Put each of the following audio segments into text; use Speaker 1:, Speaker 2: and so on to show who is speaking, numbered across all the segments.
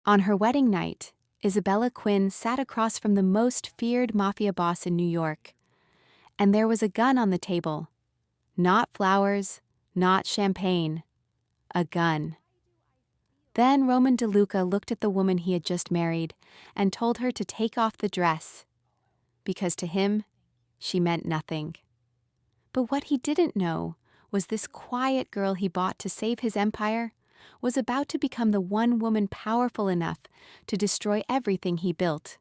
Speaker 1: On her wedding night, Isabella Quinn sat across from the most feared mafia boss in New York, and there was a gun on the table. Not flowers, not champagne, a gun. Then Roman DeLuca looked at the woman he had just married and told her to take off the dress, because to him, she meant nothing. But what he didn't know was this quiet girl he bought to save his empire was about to become the one woman powerful enough to destroy everything he built,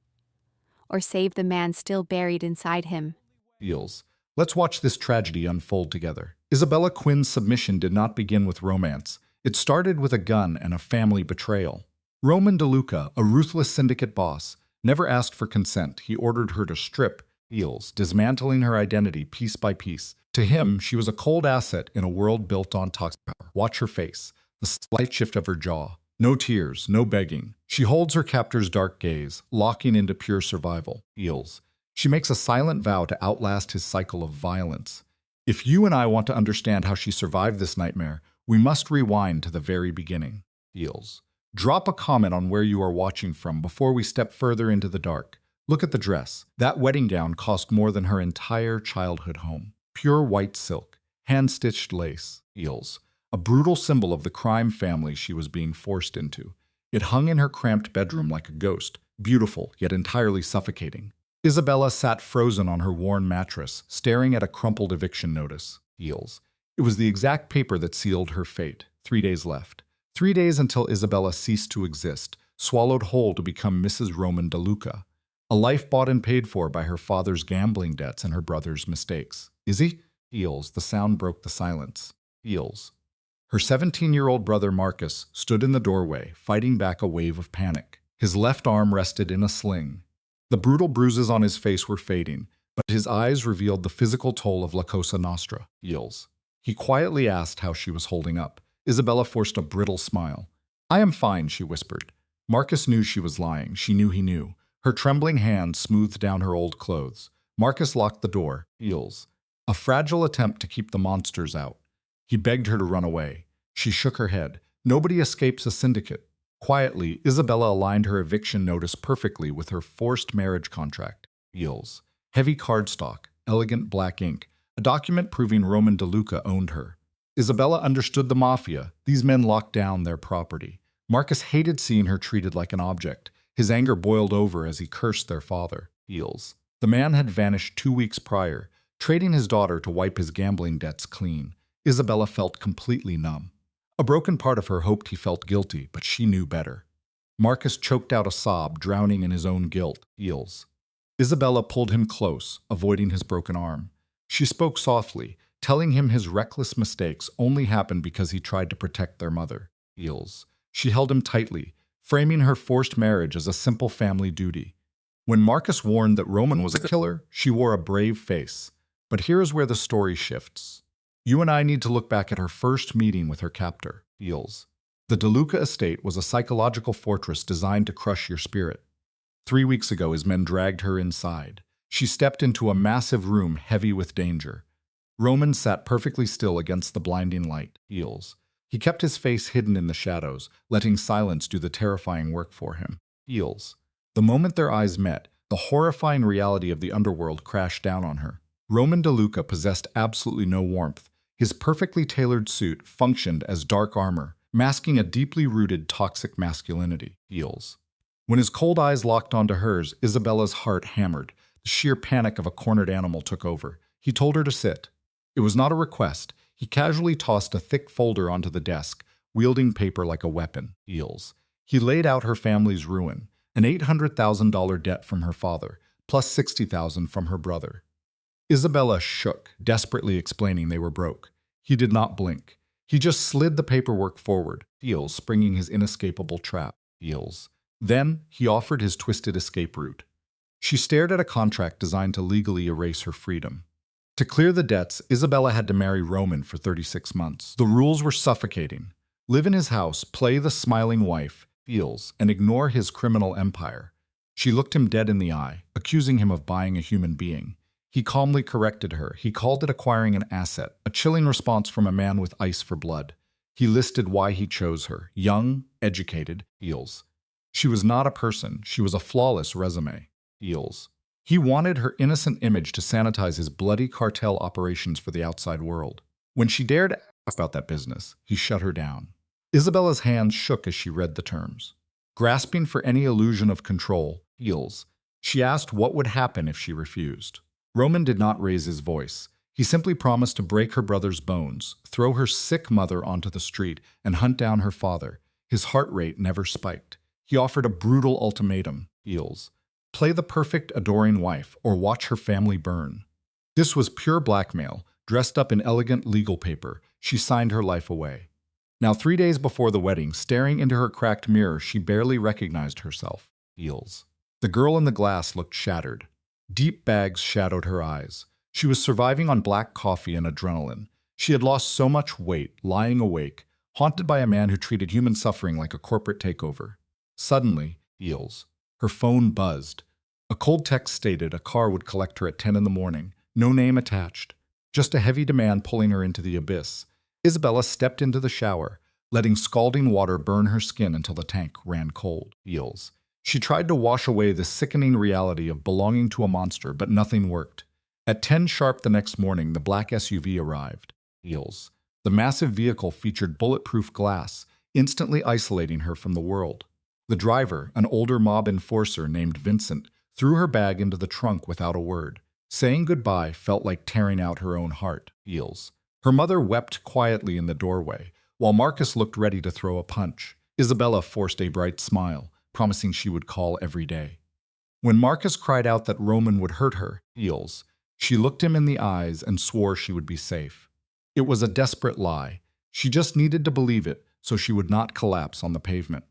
Speaker 1: or save the man still buried inside him.
Speaker 2: Feels. Let's watch this tragedy unfold together. Isabella Quinn's submission did not begin with romance. It started with a gun and a family betrayal. Roman DeLuca, a ruthless syndicate boss, never asked for consent. He ordered her to strip, Feels, dismantling her identity piece by piece. To him, she was a cold asset in a world built on toxic power. Watch her face, the slight shift of her jaw. No tears, no begging. She holds her captor's dark gaze, locking into pure survival. Feels. She makes a silent vow to outlast his cycle of violence. If you and I want to understand how she survived this nightmare, we must rewind to the very beginning. Feels. Drop a comment on where you are watching from before we step further into the dark. Look at the dress. That wedding gown cost more than her entire childhood home. Pure white silk, hand-stitched lace. Feels. A brutal symbol of the crime family she was being forced into. It hung in her cramped bedroom like a ghost, beautiful yet entirely suffocating. Isabella sat frozen on her worn mattress, staring at a crumpled eviction notice. Feels. It was the exact paper that sealed her fate. 3 days left. 3 days until Isabella ceased to exist, swallowed whole to become Mrs. Roman DeLuca. A life bought and paid for by her father's gambling debts and her brother's mistakes. Izzy? Feels. The sound broke the silence. Feels. Her 17-year-old brother Marcus stood in the doorway, fighting back a wave of panic. His left arm rested in a sling. The brutal bruises on his face were fading, but his eyes revealed the physical toll of La Cosa Nostra. Feels. He quietly asked how she was holding up. Isabella forced a brittle smile. "I am fine," she whispered. Marcus knew she was lying. She knew he knew. Her trembling hand smoothed down her old clothes. Marcus locked the door. Feels. A fragile attempt to keep the monsters out. He begged her to run away. She shook her head. Nobody escapes a syndicate. Quietly, Isabella aligned her eviction notice perfectly with her forced marriage contract. Feels. Heavy cardstock, elegant black ink, a document proving Roman DeLuca owned her. Isabella understood the mafia. These men locked down their property. Marcus hated seeing her treated like an object. His anger boiled over as he cursed their father. Feels. The man had vanished 2 weeks prior, trading his daughter to wipe his gambling debts clean. Isabella felt completely numb. A broken part of her hoped he felt guilty, but she knew better. Marcus choked out a sob, drowning in his own guilt. Feels. Isabella pulled him close, avoiding his broken arm. She spoke softly, telling him his reckless mistakes only happened because he tried to protect their mother. Feels. She held him tightly, framing her forced marriage as a simple family duty. When Marcus warned that Roman was a killer, she wore a brave face. But here is where the story shifts. You and I need to look back at her first meeting with her captor. Feels. The DeLuca estate was a psychological fortress designed to crush your spirit. 3 weeks ago, his men dragged her inside. She stepped into a massive room heavy with danger. Roman sat perfectly still against the blinding light. Feels. He kept his face hidden in the shadows, letting silence do the terrifying work for him. Feels. The moment their eyes met, the horrifying reality of the underworld crashed down on her. Roman DeLuca possessed absolutely no warmth. His perfectly tailored suit functioned as dark armor, masking a deeply rooted toxic masculinity. Feels. When his cold eyes locked onto hers, Isabella's heart hammered. The sheer panic of a cornered animal took over. He told her to sit. It was not a request. He casually tossed a thick folder onto the desk, wielding paper like a weapon. Feels. He laid out her family's ruin, an $800,000 debt from her father, plus $60,000 from her brother. Isabella shook, desperately explaining they were broke. He did not blink. He just slid the paperwork forward, Feels, springing his inescapable trap. Feels. Then he offered his twisted escape route. She stared at a contract designed to legally erase her freedom. To clear the debts, Isabella had to marry Roman for 36 months. The rules were suffocating. Live in his house, play the smiling wife, Feels, and ignore his criminal empire. She looked him dead in the eye, accusing him of buying a human being. He calmly corrected her. He called it acquiring an asset, a chilling response from a man with ice for blood. He listed why he chose her. Young, educated, Feels. She was not a person, she was a flawless resume. Feels. He wanted her innocent image to sanitize his bloody cartel operations for the outside world. When she dared ask about that business, he shut her down. Isabella's hands shook as she read the terms. Grasping for any illusion of control, Feels, she asked what would happen if she refused. Roman did not raise his voice. He simply promised to break her brother's bones, throw her sick mother onto the street, and hunt down her father. His heart rate never spiked. He offered a brutal ultimatum, Feels. Play the perfect, adoring wife, or watch her family burn. This was pure blackmail, dressed up in elegant legal paper. She signed her life away. Now, 3 days before the wedding, staring into her cracked mirror, she barely recognized herself. Feels. The girl in the glass looked shattered. Deep bags shadowed her eyes. She was surviving on black coffee and adrenaline. She had lost so much weight, lying awake, haunted by a man who treated human suffering like a corporate takeover. Suddenly, Feels. Her phone buzzed. A cold text stated a car would collect her at 10 in the morning. No name attached. Just a heavy demand pulling her into the abyss. Isabella stepped into the shower, letting scalding water burn her skin until the tank ran cold. Feels. She tried to wash away the sickening reality of belonging to a monster, but nothing worked. At 10 sharp the next morning, the black SUV arrived. Feels. The massive vehicle featured bulletproof glass, instantly isolating her from the world. The driver, an older mob enforcer named Vincent, threw her bag into the trunk without a word. Saying goodbye felt like tearing out her own heart. Feels. Her mother wept quietly in the doorway, while Marcus looked ready to throw a punch. Isabella forced a bright smile, promising she would call every day. When Marcus cried out that Roman would hurt her, Feels, she looked him in the eyes and swore she would be safe. It was a desperate lie. She just needed to believe it so she would not collapse on the pavement.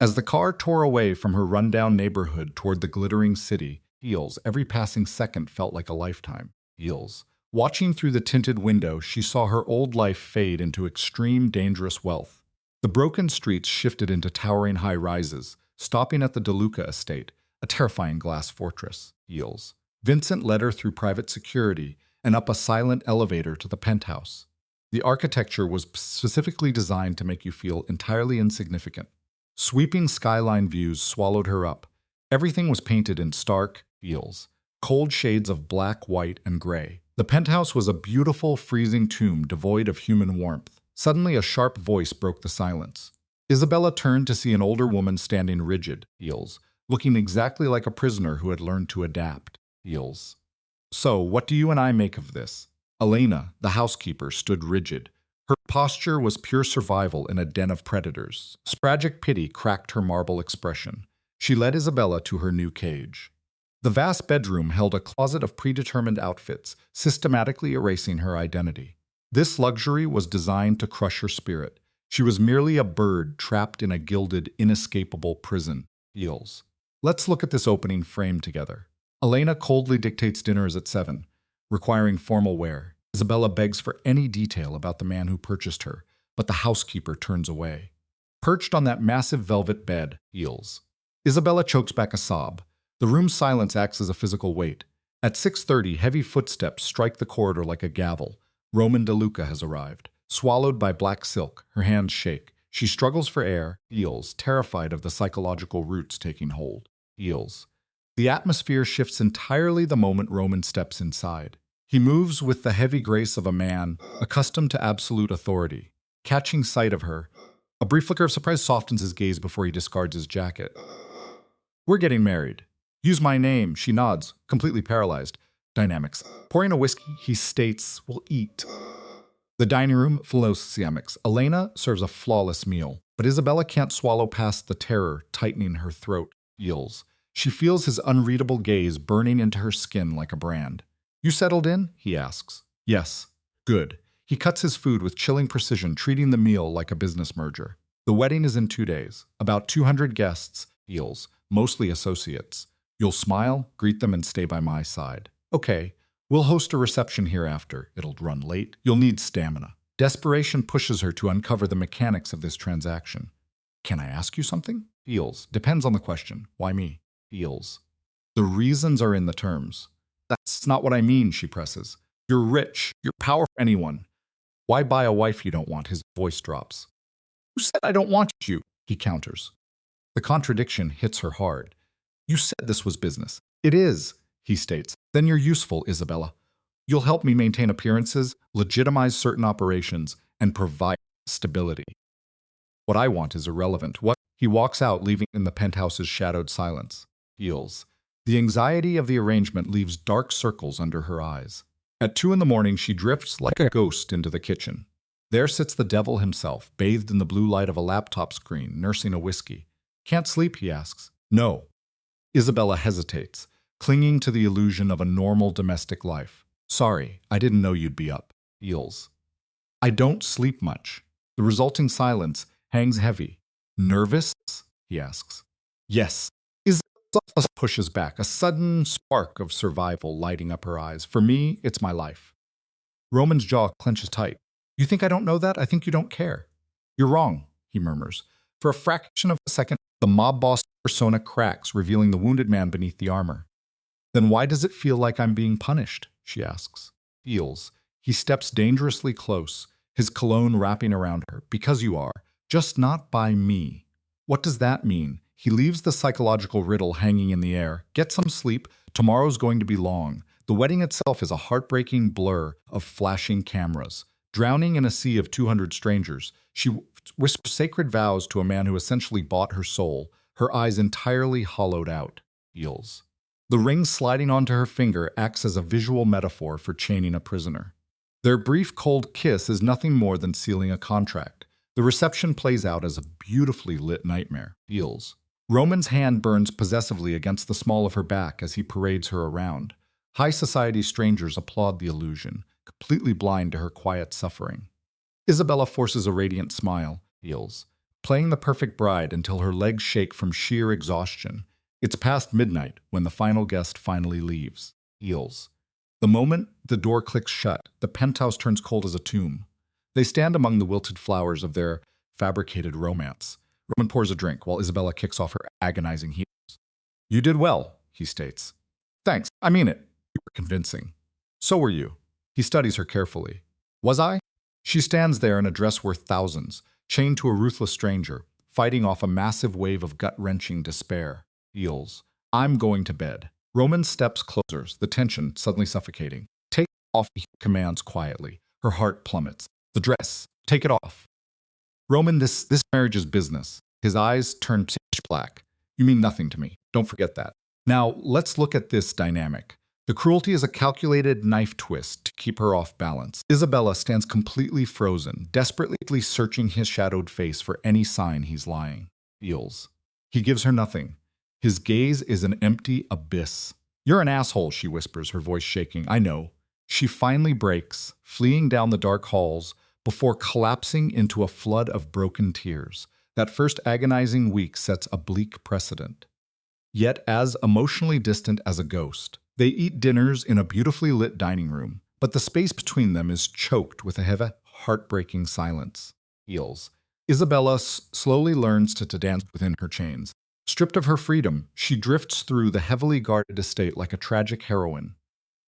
Speaker 2: As the car tore away from her rundown neighborhood toward the glittering city, Feels, every passing second felt like a lifetime. Feels. Watching through the tinted window, she saw her old life fade into extreme, dangerous wealth. The broken streets shifted into towering high-rises, stopping at the DeLuca estate, a terrifying glass fortress. Feels. Vincent led her through private security and up a silent elevator to the penthouse. The architecture was specifically designed to make you feel entirely insignificant. Sweeping skyline views swallowed her up. Everything was painted in stark, Feels, cold shades of black, white, and gray. The penthouse was a beautiful, freezing tomb devoid of human warmth. Suddenly, a sharp voice broke the silence. Isabella turned to see an older woman standing rigid, Feels, looking exactly like a prisoner who had learned to adapt. Feels. So, what do you and I make of this? Elena, the housekeeper, stood rigid. Her posture was pure survival in a den of predators. Tragic pity cracked her marble expression. She led Isabella to her new cage. The vast bedroom held a closet of predetermined outfits, systematically erasing her identity. This luxury was designed to crush her spirit. She was merely a bird trapped in a gilded, inescapable prison. Feels. Let's look at this opening frame together. Elena coldly dictates dinners at 7, requiring formal wear. Isabella begs for any detail about the man who purchased her, but the housekeeper turns away. Perched on that massive velvet bed, Feels. Isabella chokes back a sob. The room's silence acts as a physical weight. At 6:30, heavy footsteps strike the corridor like a gavel. Roman DeLuca has arrived. Swallowed by black silk, her hands shake. She struggles for air, Feels, terrified of the psychological roots taking hold. Feels. The atmosphere shifts entirely the moment Roman steps inside. He moves with the heavy grace of a man accustomed to absolute authority. Catching sight of her, a brief flicker of surprise softens his gaze before he discards his jacket. We're getting married. Use my name, she nods, completely paralyzed. Dynamics. Pouring a whiskey, he states, we'll eat. The dining room flows Siamix. Elena serves a flawless meal, but Isabella can't swallow past the terror tightening her throat. Feels. She feels his unreadable gaze burning into her skin like a brand. You settled in? He asks. Yes. Good. He cuts his food with chilling precision, treating the meal like a business merger. The wedding is in 2 days. About 200 guests, Feels, mostly associates. You'll smile, greet them, and stay by my side. Okay, we'll host a reception hereafter. It'll run late. You'll need stamina. Desperation pushes her to uncover the mechanics of this transaction. Can I ask you something? Feels. Depends on the question. Why me? Feels. The reasons are in the terms. That's not what I mean, she presses. You're rich. You're powerful for anyone. Why buy a wife you don't want? His voice drops. Who said I don't want you? He counters. The contradiction hits her hard. You said this was business. It is, he states. Then you're useful, Isabella. You'll help me maintain appearances, legitimize certain operations, and provide stability. What I want is irrelevant. What? He walks out, leaving in the penthouse's shadowed silence. Heals. The anxiety of the arrangement leaves dark circles under her eyes. At 2 in the morning, she drifts like a ghost into the kitchen. There sits the devil himself, bathed in the blue light of a laptop screen, nursing a whiskey. Can't sleep, he asks. No. Isabella hesitates, clinging to the illusion of a normal domestic life. Sorry, I didn't know you'd be up. Heals. I don't sleep much. The resulting silence hangs heavy. Nervous? He asks. Yes. Isabella pushes back, a sudden spark of survival lighting up her eyes. For me, it's my life. Roman's jaw clenches tight. You think I don't know that? I think you don't care. You're wrong, he murmurs. For a fraction of a second, the mob boss persona cracks, revealing the wounded man beneath the armor. Then why does it feel like I'm being punished? She asks. Feels. He steps dangerously close, his cologne wrapping around her. Because you are. Just not by me. What does that mean? He leaves the psychological riddle hanging in the air. Get some sleep. Tomorrow's going to be long. The wedding itself is a heartbreaking blur of flashing cameras. Drowning in a sea of 200 strangers, she whispers sacred vows to a man who essentially bought her soul, her eyes entirely hollowed out. Feels. The ring sliding onto her finger acts as a visual metaphor for chaining a prisoner. Their brief cold kiss is nothing more than sealing a contract. The reception plays out as a beautifully lit nightmare. Feels. Roman's hand burns possessively against the small of her back as he parades her around. High society strangers applaud the illusion, completely blind to her quiet suffering. Isabella forces a radiant smile. Feels. Playing the perfect bride until her legs shake from sheer exhaustion. It's past midnight when the final guest finally leaves. Feels. The moment the door clicks shut, the penthouse turns cold as a tomb. They stand among the wilted flowers of their fabricated romance. Roman pours a drink while Isabella kicks off her agonizing heels. You did well, he states. Thanks, I mean it. You were convincing. So were you. He studies her carefully. Was I? She stands there in a dress worth thousands, chained to a ruthless stranger, fighting off a massive wave of gut-wrenching despair. Feels. I'm going to bed. Roman steps closer, the tension suddenly suffocating. Take it off, he commands quietly. Her heart plummets. The dress. Take it off. Roman, this marriage is business. His eyes turn pitch black. You mean nothing to me. Don't forget that. Now, let's look at this dynamic. The cruelty is a calculated knife twist to keep her off balance. Isabella stands completely frozen, desperately searching his shadowed face for any sign he's lying. Feels. He gives her nothing. His gaze is an empty abyss. You're an asshole, she whispers, her voice shaking. I know. She finally breaks, fleeing down the dark halls, before collapsing into a flood of broken tears. That first agonizing week sets a bleak precedent. Yet as emotionally distant as a ghost. They eat dinners in a beautifully lit dining room, but the space between them is choked with a heavy, heartbreaking silence. Heals. Isabella slowly learns to dance within her chains. Stripped of her freedom, she drifts through the heavily guarded estate like a tragic heroine.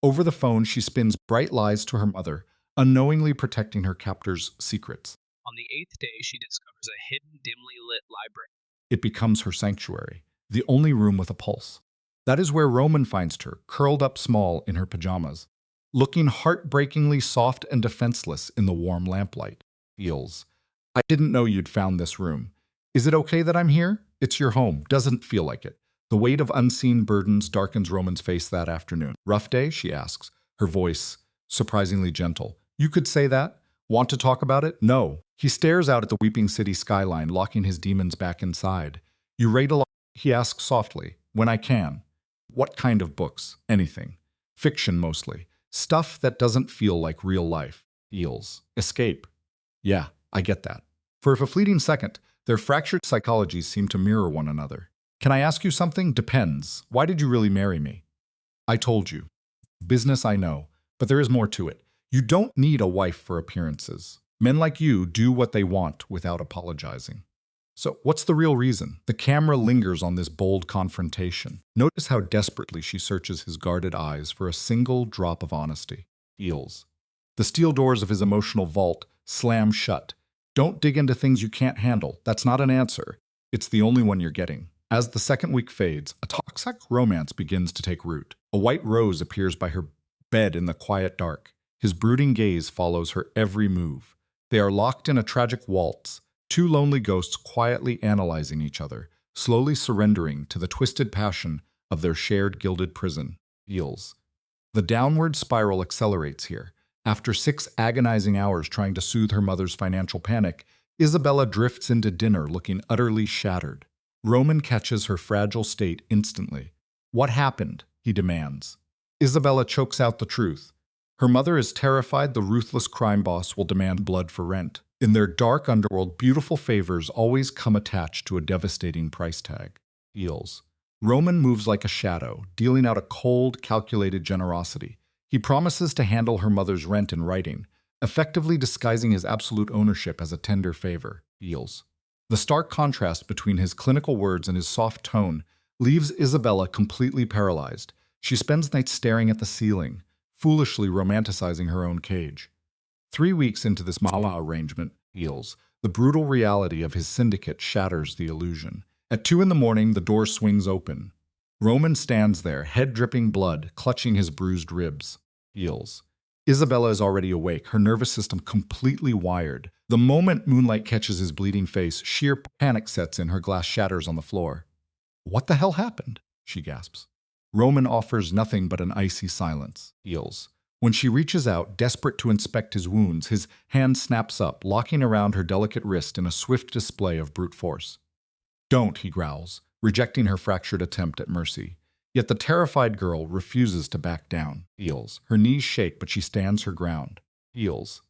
Speaker 2: Over the phone, she spins bright lies to her mother, unknowingly protecting her captor's secrets.
Speaker 3: On the 8th day, she discovers a hidden, dimly lit library.
Speaker 2: It becomes her sanctuary, the only room with a pulse. That is where Roman finds her, curled up small in her pajamas, looking heartbreakingly soft and defenseless in the warm lamplight. Feels. I didn't know you'd found this room. Is it okay that I'm here? It's your home. Doesn't feel like it. The weight of unseen burdens darkens Roman's face that afternoon. Rough day? She asks, her voice surprisingly gentle. You could say that? Want to talk about it? No. He stares out at the weeping city skyline, locking his demons back inside. You read a lot? He asks softly. When I can. What kind of books? Anything. Fiction mostly. Stuff that doesn't feel like real life. Feels. Escape. Yeah, I get that. For a fleeting second, their fractured psychologies seem to mirror one another. Can I ask you something? Depends. Why did you really marry me? I told you. Business, I know, but there is more to it. You don't need a wife for appearances. Men like you do what they want without apologizing. So what's the real reason? The camera lingers on this bold confrontation. Notice how desperately she searches his guarded eyes for a single drop of honesty. Feels. The steel doors of his emotional vault slam shut. Don't dig into things you can't handle. That's not an answer. It's the only one you're getting. As the second week fades, a toxic romance begins to take root. A white rose appears by her bed in the quiet dark. His brooding gaze follows her every move. They are locked in a tragic waltz, two lonely ghosts quietly analyzing each other, slowly surrendering to the twisted passion of their shared gilded prison. Feels. The downward spiral accelerates here. After 6 agonizing hours trying to soothe her mother's financial panic, Isabella drifts into dinner looking utterly shattered. Roman catches her fragile state instantly. "What happened?" he demands. Isabella chokes out the truth. Her mother is terrified the ruthless crime boss will demand blood for rent. In their dark underworld, beautiful favors always come attached to a devastating price tag. Feels. Roman moves like a shadow, dealing out a cold, calculated generosity. He promises to handle her mother's rent in writing, effectively disguising his absolute ownership as a tender favor. Feels. The stark contrast between his clinical words and his soft tone leaves Isabella completely paralyzed. She spends nights staring at the ceiling, foolishly romanticizing her own cage. 3 weeks into this mala arrangement, Feels. The brutal reality of his syndicate shatters the illusion. At 2 in the morning, the door swings open. Roman stands there, head dripping blood, clutching his bruised ribs. Feels. Isabella is already awake, her nervous system completely wired. The moment moonlight catches his bleeding face, sheer panic sets in, her glass shatters on the floor. "What the hell happened?" she gasps. Roman offers nothing but an icy silence. Feels. When she reaches out, desperate to inspect his wounds, his hand snaps up, locking around her delicate wrist in a swift display of brute force. "Don't," he growls, rejecting her fractured attempt at mercy. Yet the terrified girl refuses to back down. Feels. Her knees shake, but she stands her ground. Feels.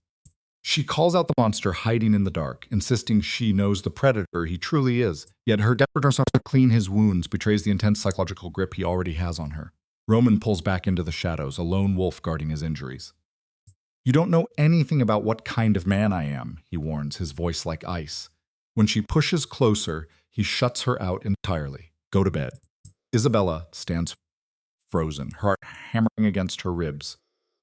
Speaker 2: She calls out the monster hiding in the dark, insisting she knows the predator he truly is. Yet her desperateness to clean his wounds betrays the intense psychological grip he already has on her. Roman pulls back into the shadows, a lone wolf guarding his injuries. "You don't know anything about what kind of man I am," he warns, his voice like ice. When she pushes closer, he shuts her out entirely. "Go to bed." Isabella stands frozen, her heart hammering against her ribs,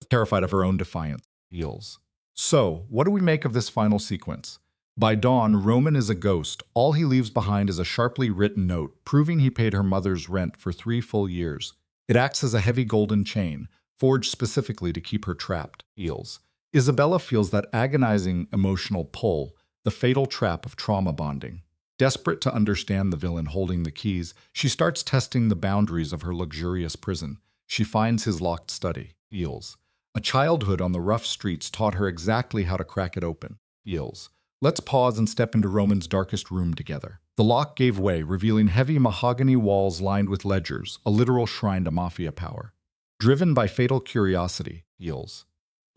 Speaker 2: terrified of her own defiance. Feels. So, what do we make of this final sequence? By dawn, Roman is a ghost. All he leaves behind is a sharply written note, proving he paid her mother's rent for 3 full years. It acts as a heavy golden chain, forged specifically to keep her trapped. Feels. Isabella feels that agonizing emotional pull, the fatal trap of trauma bonding. Desperate to understand the villain holding the keys, she starts testing the boundaries of her luxurious prison. She finds his locked study. Feels. A childhood on the rough streets taught her exactly how to crack it open. Feels. Let's pause and step into Roman's darkest room together. The lock gave way, revealing heavy mahogany walls lined with ledgers, a literal shrine to mafia power. Driven by fatal curiosity, Feels.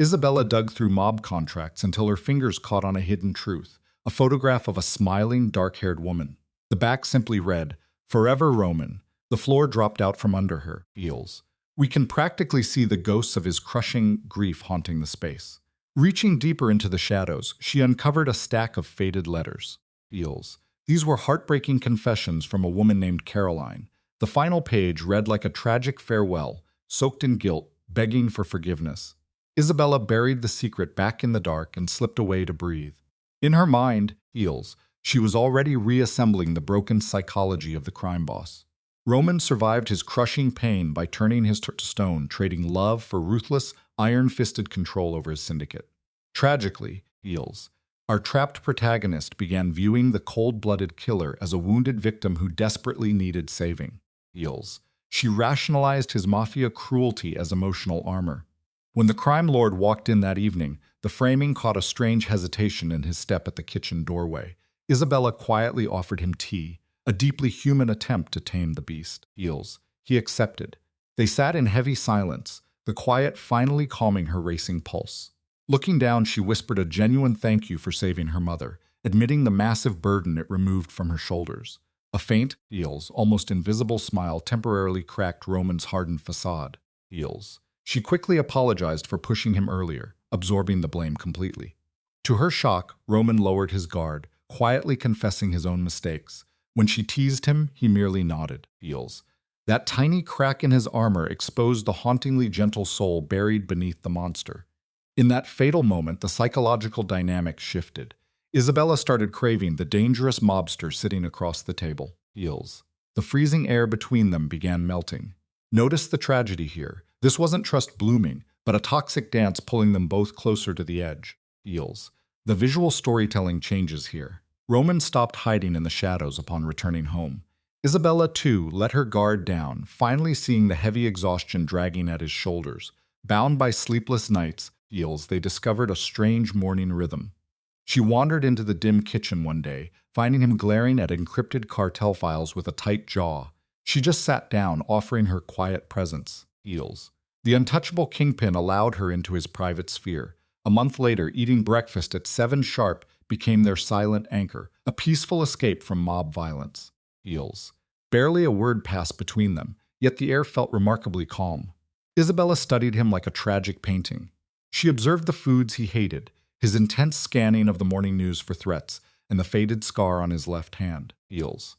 Speaker 2: Isabella dug through mob contracts until her fingers caught on a hidden truth. A photograph of a smiling, dark-haired woman. The back simply read, "Forever Roman." The floor dropped out from under her. Feels. We can practically see the ghosts of his crushing grief haunting the space. Reaching deeper into the shadows, she uncovered a stack of faded letters. Feels. These were heartbreaking confessions from a woman named Caroline. The final page read like a tragic farewell, soaked in guilt, begging for forgiveness. Isabella buried the secret back in the dark and slipped away to breathe. In her mind, Feels, she was already reassembling the broken psychology of the crime boss. Roman survived his crushing pain by turning his to stone, trading love for ruthless, iron-fisted control over his syndicate. Tragically, Feels, our trapped protagonist began viewing the cold-blooded killer as a wounded victim who desperately needed saving. Feels. She rationalized his mafia cruelty as emotional armor. When the crime lord walked in that evening, the framing caught a strange hesitation in his step at the kitchen doorway. Isabella quietly offered him tea, a deeply human attempt to tame the beast. Feels. He accepted. They sat in heavy silence, the quiet finally calming her racing pulse. Looking down, she whispered a genuine thank you for saving her mother, admitting the massive burden it removed from her shoulders. A faint, Feels, almost invisible smile temporarily cracked Roman's hardened facade. Feels. She quickly apologized for pushing him earlier, absorbing the blame completely. To her shock, Roman lowered his guard, quietly confessing his own mistakes. When she teased him, he merely nodded. Feels. That tiny crack in his armor exposed the hauntingly gentle soul buried beneath the monster. In that fatal moment, the psychological dynamic shifted. Isabella started craving the dangerous mobster sitting across the table. Heels. The freezing air between them began melting. Notice the tragedy here. This wasn't trust blooming, but a toxic dance pulling them both closer to the edge. Heels. The visual storytelling changes here. Roman stopped hiding in the shadows upon returning home. Isabella, too, let her guard down, finally seeing the heavy exhaustion dragging at his shoulders. Bound by sleepless nights, Heels, they discovered a strange morning rhythm. She wandered into the dim kitchen one day, finding him glaring at encrypted cartel files with a tight jaw. She just sat down, offering her quiet presence. Heels. The untouchable kingpin allowed her into his private sphere. A month later, eating breakfast at 7 sharp became their silent anchor, a peaceful escape from mob violence. Heels. Barely a word passed between them, yet the air felt remarkably calm. Isabella studied him like a tragic painting. She observed the foods he hated, his intense scanning of the morning news for threats, and the faded scar on his left hand. Heels.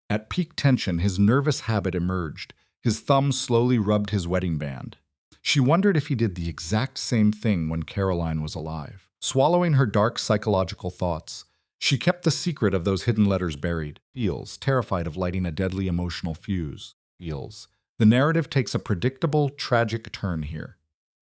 Speaker 2: At peak tension, his nervous habit emerged. His thumb slowly rubbed his wedding band. She wondered if he did the exact same thing when Caroline was alive. Swallowing her dark psychological thoughts, she kept the secret of those hidden letters buried. Heels, terrified of lighting a deadly emotional fuse. Heels. The narrative takes a predictable, tragic turn here.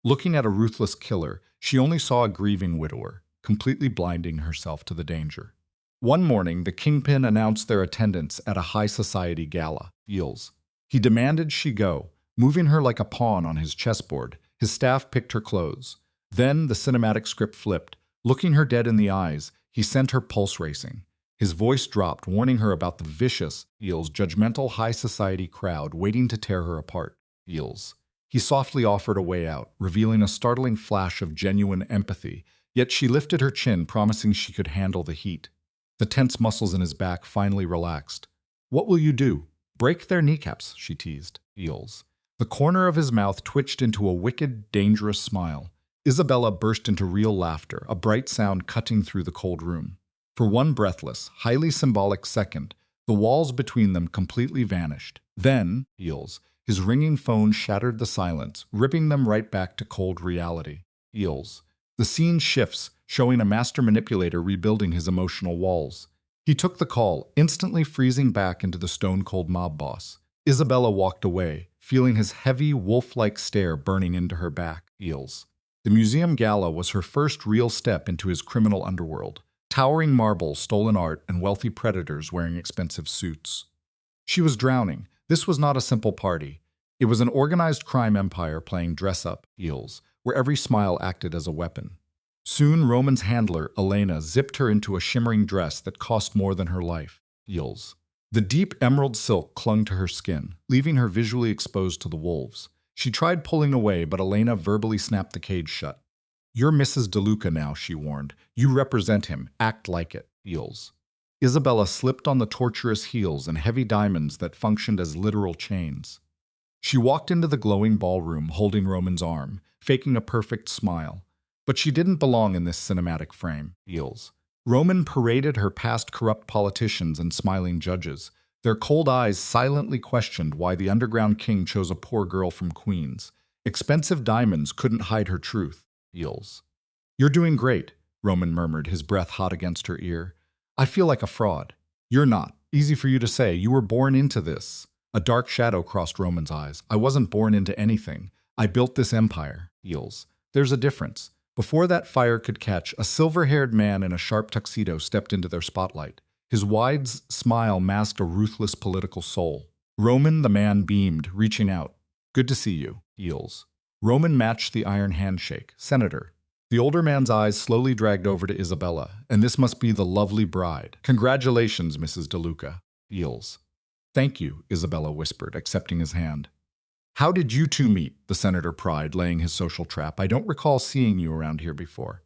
Speaker 2: Looking at a ruthless killer, she only saw a grieving widower, completely blinding herself to the danger. One morning, the kingpin announced their attendance at a high society gala. Heels. He demanded she go, moving her like a pawn on his chessboard. His staff picked her clothes. Then the cinematic script flipped. Looking her dead in the eyes, he sent her pulse racing. His voice dropped, warning her about the vicious, Heels, judgmental high society crowd waiting to tear her apart. Heels. He softly offered a way out, revealing a startling flash of genuine empathy, yet she lifted her chin, promising she could handle the heat. The tense muscles in his back finally relaxed. "What will you do? Break their kneecaps," she teased. Heels. The corner of his mouth twitched into a wicked, dangerous smile. Isabella burst into real laughter, a bright sound cutting through the cold room. For one breathless, highly symbolic second, the walls between them completely vanished. Then, Heels, his ringing phone shattered the silence, ripping them right back to cold reality. Heels. The scene shifts, showing a master manipulator rebuilding his emotional walls. He took the call, instantly freezing back into the stone-cold mob boss. Isabella walked away, feeling his heavy, wolf-like stare burning into her back. Heels. The museum gala was her first real step into his criminal underworld. Towering marble, stolen art, and wealthy predators wearing expensive suits. She was drowning. This was not a simple party. It was an organized crime empire playing dress-up, Heels, where every smile acted as a weapon. Soon, Roman's handler, Elena, zipped her into a shimmering dress that cost more than her life. Heels. The deep emerald silk clung to her skin, leaving her visually exposed to the wolves. She tried pulling away, but Elena verbally snapped the cage shut. "You're Mrs. DeLuca now," she warned. "You represent him. Act like it." Heels. Isabella slipped on the tortuous heels and heavy diamonds that functioned as literal chains. She walked into the glowing ballroom, holding Roman's arm, faking a perfect smile. But she didn't belong in this cinematic frame. Heels. Roman paraded her past corrupt politicians and smiling judges. Their cold eyes silently questioned why the underground king chose a poor girl from Queens. Expensive diamonds couldn't hide her truth. Heels. "You're doing great," Roman murmured, his breath hot against her ear. "I feel like a fraud." "You're not. Easy for you to say. You were born into this." A dark shadow crossed Roman's eyes. "I wasn't born into anything. I built this empire." Heels. "There's a difference." Before that fire could catch, a silver-haired man in a sharp tuxedo stepped into their spotlight. His wide smile masked a ruthless political soul. Roman, the man, beamed, reaching out. "Good to see you." Heels. Roman matched the iron handshake. "Senator." The older man's eyes slowly dragged over to Isabella. "And this must be the lovely bride." "Congratulations, Mrs. DeLuca." Heels. "Thank you," Isabella whispered, accepting his hand. "How did you two meet?" the senator pried, laying his social trap. "I don't recall seeing you around here before."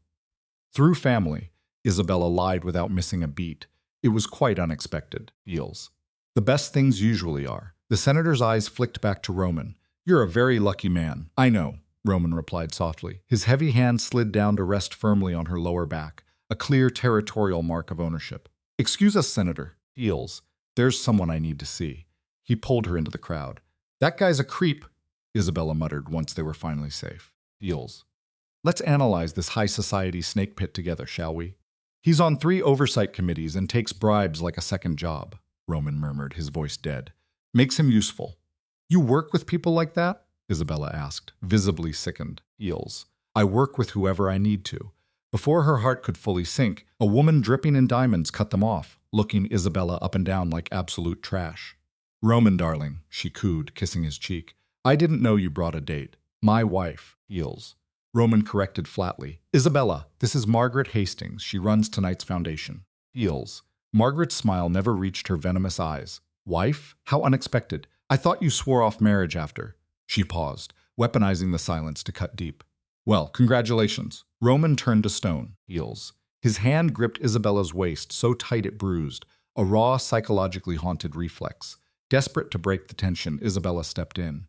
Speaker 2: "Through family," Isabella lied without missing a beat. "It was quite unexpected." Heels. "The best things usually are." The senator's eyes flicked back to Roman. "You're a very lucky man." "I know," Roman replied softly. His heavy hand slid down to rest firmly on her lower back, a clear territorial mark of ownership. "Excuse us, Senator." Heels. "There's someone I need to see." He pulled her into the crowd. "That guy's a creep," Isabella muttered once they were finally safe. Heels. "Let's analyze this high society snake pit together, shall we?" He's on 3 oversight committees and takes bribes like a second job, Roman murmured, his voice dead. Makes him useful. You work with people like that? Isabella asked, visibly sickened. Eels. I work with whoever I need to. Before her heart could fully sink, a woman dripping in diamonds cut them off, looking Isabella up and down like absolute trash. Roman, darling, she cooed, kissing his cheek. I didn't know you brought a date. My wife, Eels. Roman corrected flatly. Isabella, this is Margaret Hastings. She runs tonight's foundation. Eels. Margaret's smile never reached her venomous eyes. Wife? How unexpected. I thought you swore off marriage after. She paused, weaponizing the silence to cut deep. Well, congratulations. Roman turned to stone. Eels. His hand gripped Isabella's waist so tight it bruised, a raw, psychologically haunted reflex. Desperate to break the tension, Isabella stepped in.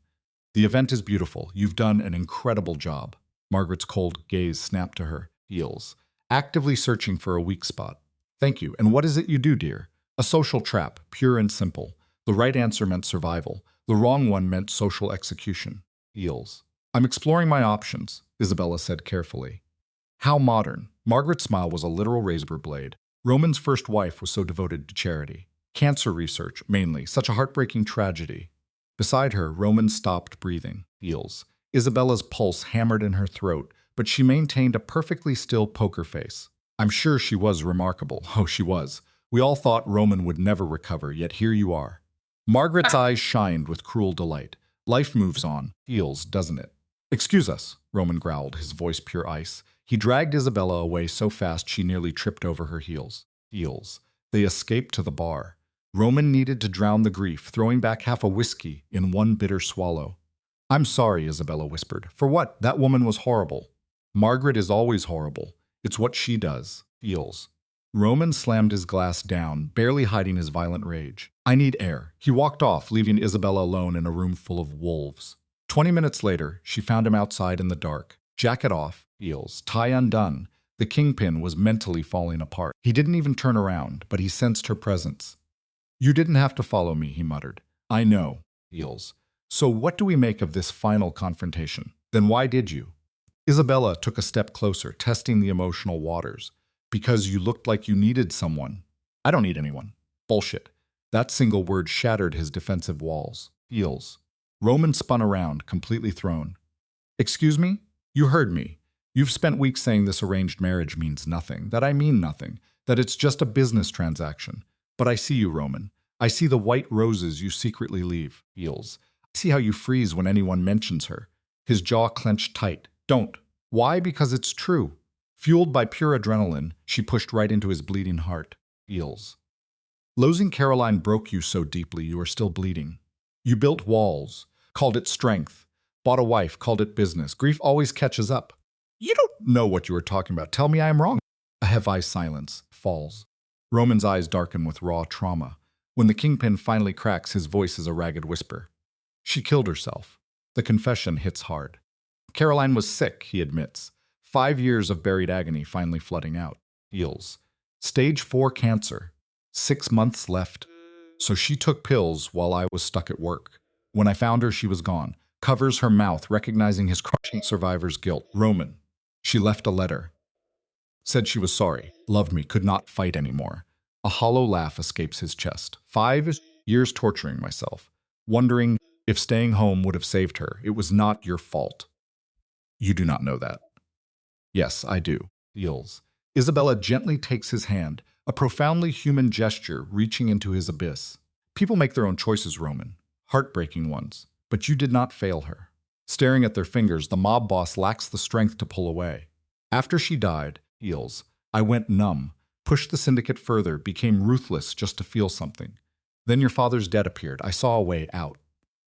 Speaker 2: The event is beautiful. You've done an incredible job. Margaret's cold gaze snapped to her. Eels. Actively searching for a weak spot. Thank you. And what is it you do, dear? A social trap, pure and simple. The right answer meant survival. The wrong one meant social execution. Eels. I'm exploring my options, Isabella said carefully. How modern. Margaret's smile was a literal razor blade. Roman's first wife was so devoted to charity. Cancer research, mainly. Such a heartbreaking tragedy. Beside her, Roman stopped breathing. Eels. Isabella's pulse hammered in her throat, but she maintained a perfectly still poker face. I'm sure she was remarkable. Oh, she was. We all thought Roman would never recover, yet here you are. Margaret's eyes shined with cruel delight. Life moves on. Eels, doesn't it? Excuse us, Roman growled, his voice pure ice. He dragged Isabella away so fast she nearly tripped over her heels. Eels. They escaped to the bar. Roman needed to drown the grief, throwing back half a whiskey in one bitter swallow. I'm sorry, Isabella whispered. For what? That woman was horrible. Margaret is always horrible. It's what she does. Eels. Roman slammed his glass down, barely hiding his violent rage. I need air. He walked off, leaving Isabella alone in a room full of wolves. 20 minutes later, she found him outside in the dark. Jacket off, Eels, tie undone. The kingpin was mentally falling apart. He didn't even turn around, but he sensed her presence. You didn't have to follow me, he muttered. I know, Eels. So what do we make of this final confrontation? Then why did you? Isabella took a step closer, testing the emotional waters. Because you looked like you needed someone. I don't need anyone. Bullshit. That single word shattered his defensive walls. Eels. Roman spun around, completely thrown. Excuse me? You heard me. You've spent weeks saying this arranged marriage means nothing, that I mean nothing, that it's just a business transaction. But I see you, Roman. I see the white roses you secretly leave. Eels. I see how you freeze when anyone mentions her. His jaw clenched tight. Don't. Why? Because it's true. Fueled by pure adrenaline, she pushed right into his bleeding heart. Eels. Losing Caroline broke you so deeply you are still bleeding. You built walls, called it strength, bought a wife, called it business. Grief always catches up. You don't know what you are talking about. Tell me I am wrong. A heavy silence falls. Roman's eyes darken with raw trauma. When the kingpin finally cracks, his voice is a ragged whisper. She killed herself. The confession hits hard. Caroline was sick, he admits. 5 years of buried agony finally flooding out. Eels. Stage 4 cancer. 6 months left. So she took pills while I was stuck at work. When I found her, she was gone. Covers her mouth, recognizing his crushing survivor's guilt. Roman. She left a letter. Said she was sorry, loved me, could not fight anymore. A hollow laugh escapes his chest. 5 years torturing myself, wondering if staying home would have saved her. It was not your fault. You do not know that. Yes, I do. Eels. Isabella gently takes his hand, a profoundly human gesture reaching into his abyss. People make their own choices, Roman. Heartbreaking ones. But you did not fail her. Staring at their fingers, the mob boss lacks the strength to pull away. After she died, Eels, I went numb, pushed the syndicate further, became ruthless just to feel something. Then your father's debt appeared. I saw a way out.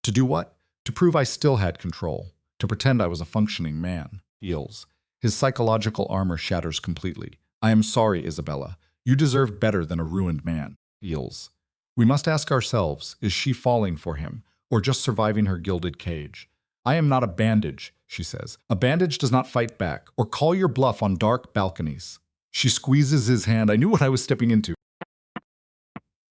Speaker 2: To do what? To prove I still had control. To pretend I was a functioning man. Eels. His psychological armor shatters completely. I am sorry, Isabella. You deserve better than a ruined man. Eels. We must ask ourselves, is she falling for him, or just surviving her gilded cage? I am not a bandage, she says. A bandage does not fight back, or call your bluff on dark balconies. She squeezes his hand. I knew what I was stepping into.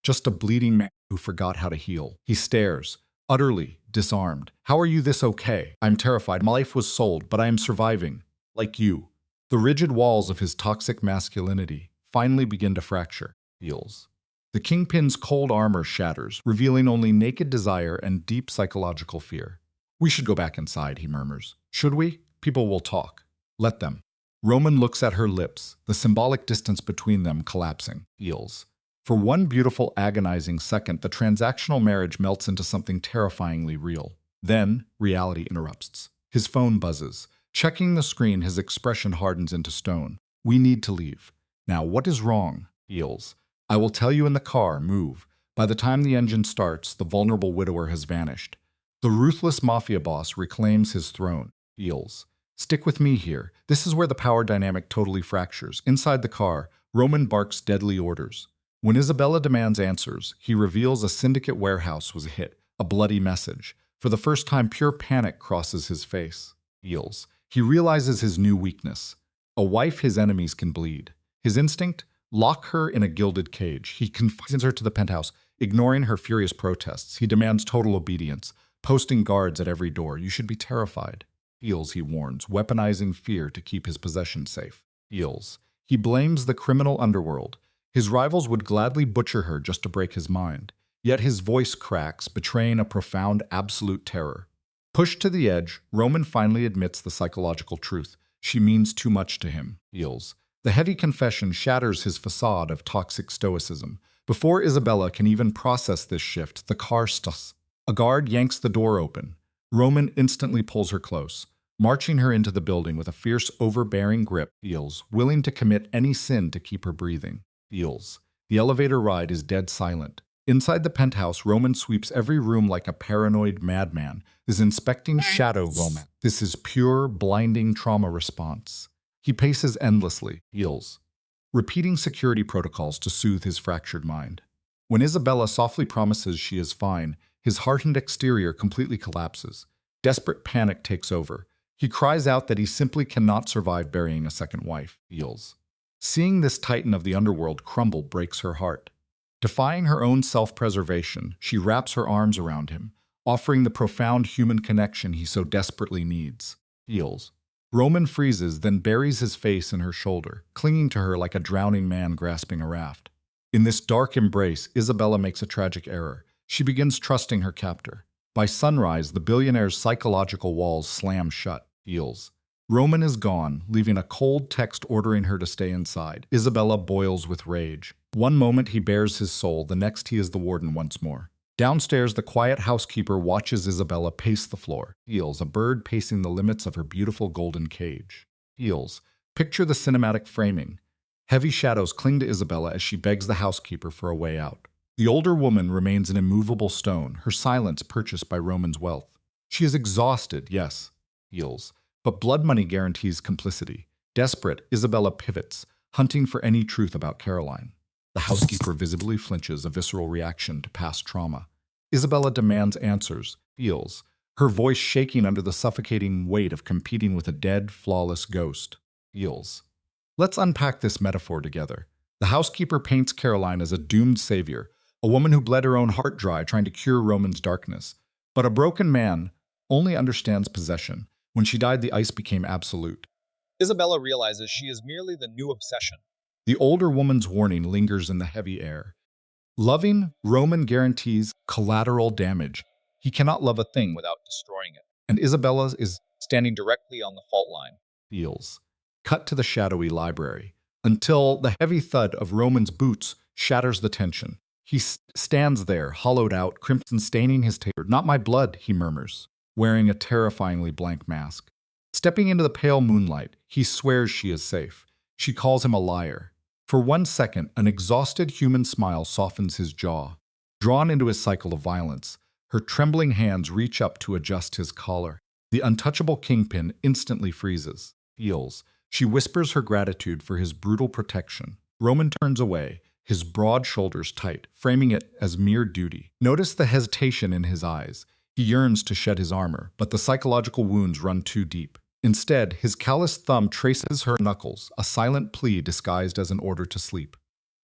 Speaker 2: Just a bleeding man who forgot how to heal. He stares, utterly disarmed. How are you this okay? I'm terrified. My life was sold, but I am surviving. Like you. The rigid walls of his toxic masculinity finally begin to fracture. Feels. The Kingpin's cold armor shatters, revealing only naked desire and deep psychological fear. We should go back inside, he murmurs. Should we? People will talk. Let them. Roman looks at her lips, the symbolic distance between them collapsing. Feels. For one beautiful, agonizing second, the transactional marriage melts into something terrifyingly real. Then, reality interrupts. His phone buzzes. Checking the screen, his expression hardens into stone. We need to leave. Now, what is wrong? Feels. I will tell you in the car, move. By the time the engine starts, the vulnerable widower has vanished. The ruthless mafia boss reclaims his throne. Feels. Stick with me here. This is where the power dynamic totally fractures. Inside the car, Roman barks deadly orders. When Isabella demands answers, he reveals a syndicate warehouse was hit, a bloody message. For the first time, pure panic crosses his face. Feels. He realizes his new weakness. A wife his enemies can bleed. His instinct? Lock her in a gilded cage. He confines her to the penthouse, ignoring her furious protests. He demands total obedience, posting guards at every door. You should be terrified. Feels, he warns, weaponizing fear to keep his possessions safe. Feels. He blames the criminal underworld. His rivals would gladly butcher her just to break his mind. Yet his voice cracks, betraying a profound, absolute terror. Pushed to the edge, Roman finally admits the psychological truth. She means too much to him. Feels. The heavy confession shatters his facade of toxic stoicism. Before Isabella can even process this shift, the car stops. A guard yanks the door open. Roman instantly pulls her close, marching her into the building with a fierce, overbearing grip. Feels, willing to commit any sin to keep her breathing. Feels. The elevator ride is dead silent. Inside the penthouse, Roman sweeps every room like a paranoid madman, is inspecting shadow romance. This is pure, blinding trauma response. He paces endlessly, feels, repeating security protocols to soothe his fractured mind. When Isabella softly promises she is fine, his hardened exterior completely collapses. Desperate panic takes over. He cries out that he simply cannot survive burying a second wife. Feels. Seeing this titan of the underworld crumble breaks her heart. Defying her own self-preservation, she wraps her arms around him, offering the profound human connection he so desperately needs. Feels. Roman freezes, then buries his face in her shoulder, clinging to her like a drowning man grasping a raft. In this dark embrace, Isabella makes a tragic error. She begins trusting her captor. By sunrise, the billionaire's psychological walls slam shut. Feels. Roman is gone, leaving a cold text ordering her to stay inside. Isabella boils with rage. One moment he bares his soul, the next he is the warden once more. Downstairs, the quiet housekeeper watches Isabella pace the floor. Feels, a bird pacing the limits of her beautiful golden cage. Feels. Picture the cinematic framing. Heavy shadows cling to Isabella as she begs the housekeeper for a way out. The older woman remains an immovable stone, her silence purchased by Roman's wealth. She is exhausted, yes. Feels. But blood money guarantees complicity. Desperate, Isabella pivots, hunting for any truth about Caroline. The housekeeper visibly flinches, a visceral reaction to past trauma. Isabella demands answers, feels, her voice shaking under the suffocating weight of competing with a dead, flawless ghost. Feels. Let's unpack this metaphor together. The housekeeper paints Caroline as a doomed savior, a woman who bled her own heart dry trying to cure Roman's darkness. But a broken man only understands possession. When she died, the ice became absolute.
Speaker 4: Isabella realizes she is merely the new obsession.
Speaker 2: The older woman's warning lingers in the heavy air. Loving, Roman guarantees collateral damage. He cannot love a thing without
Speaker 4: Destroying it.
Speaker 2: and Isabella's is
Speaker 4: Standing directly on the fault line.
Speaker 2: feels. Cut to the shadowy library, until the heavy thud of Roman's boots shatters the tension. He stands there, hollowed out, crimson staining his taper. Not my blood, he murmurs, wearing a terrifyingly blank mask. Stepping into the pale moonlight, he swears she is safe. She calls him a liar. For 1 second, an exhausted human smile softens his jaw. Drawn into his cycle of violence, her trembling hands reach up to adjust his collar. The untouchable kingpin instantly freezes. Feels. She whispers her gratitude for his brutal protection. Roman turns away, his broad shoulders tight, framing it as mere duty. Notice the hesitation in his eyes. He yearns to shed his armor, but the psychological wounds run too deep. Instead, his calloused thumb traces her knuckles, a silent plea disguised as an order to sleep.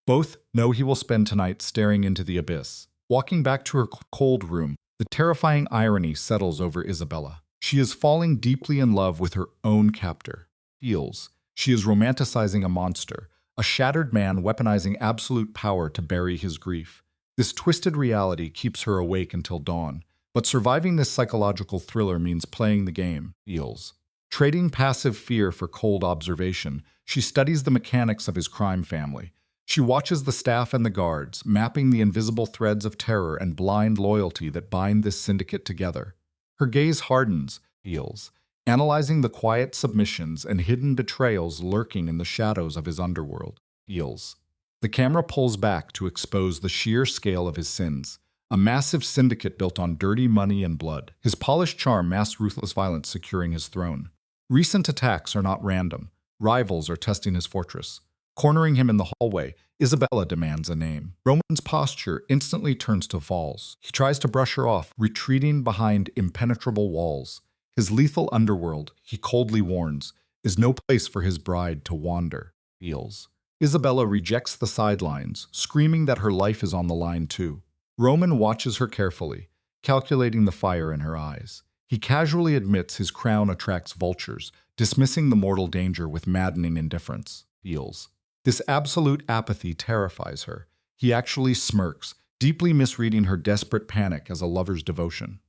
Speaker 2: Both know he will spend tonight staring into the abyss. Walking back to her cold room, the terrifying irony settles over Isabella. She is falling deeply in love with her own captor. Feels. She is romanticizing a monster, a shattered man weaponizing absolute power to bury his grief. This twisted reality keeps her awake until dawn, but surviving this psychological thriller means playing the game, feels. Trading passive fear for cold observation, she studies the mechanics of his crime family. She watches the staff and the guards, mapping the invisible threads of terror and blind loyalty that bind this syndicate together. Her gaze hardens, feels, analyzing the quiet submissions and hidden betrayals lurking in the shadows of his underworld, feels. The camera pulls back to expose the sheer scale of his sins. A massive syndicate built on dirty money and blood. His polished charm masks ruthless violence securing his throne. Recent attacks are not random. Rivals are testing his fortress. Cornering him in the hallway, Isabella demands a name. Roman's posture instantly turns to falls. He tries to brush her off, retreating behind impenetrable walls. His lethal underworld, he coldly warns, is no place for his bride to wander, feels. Isabella rejects the sidelines, screaming that her life is on the line too. Roman watches her carefully, calculating the fire in her eyes. He casually admits his crown attracts vultures, dismissing the mortal danger with maddening indifference, feels. This absolute apathy terrifies her. He actually smirks, deeply misreading her desperate panic as a lover's devotion.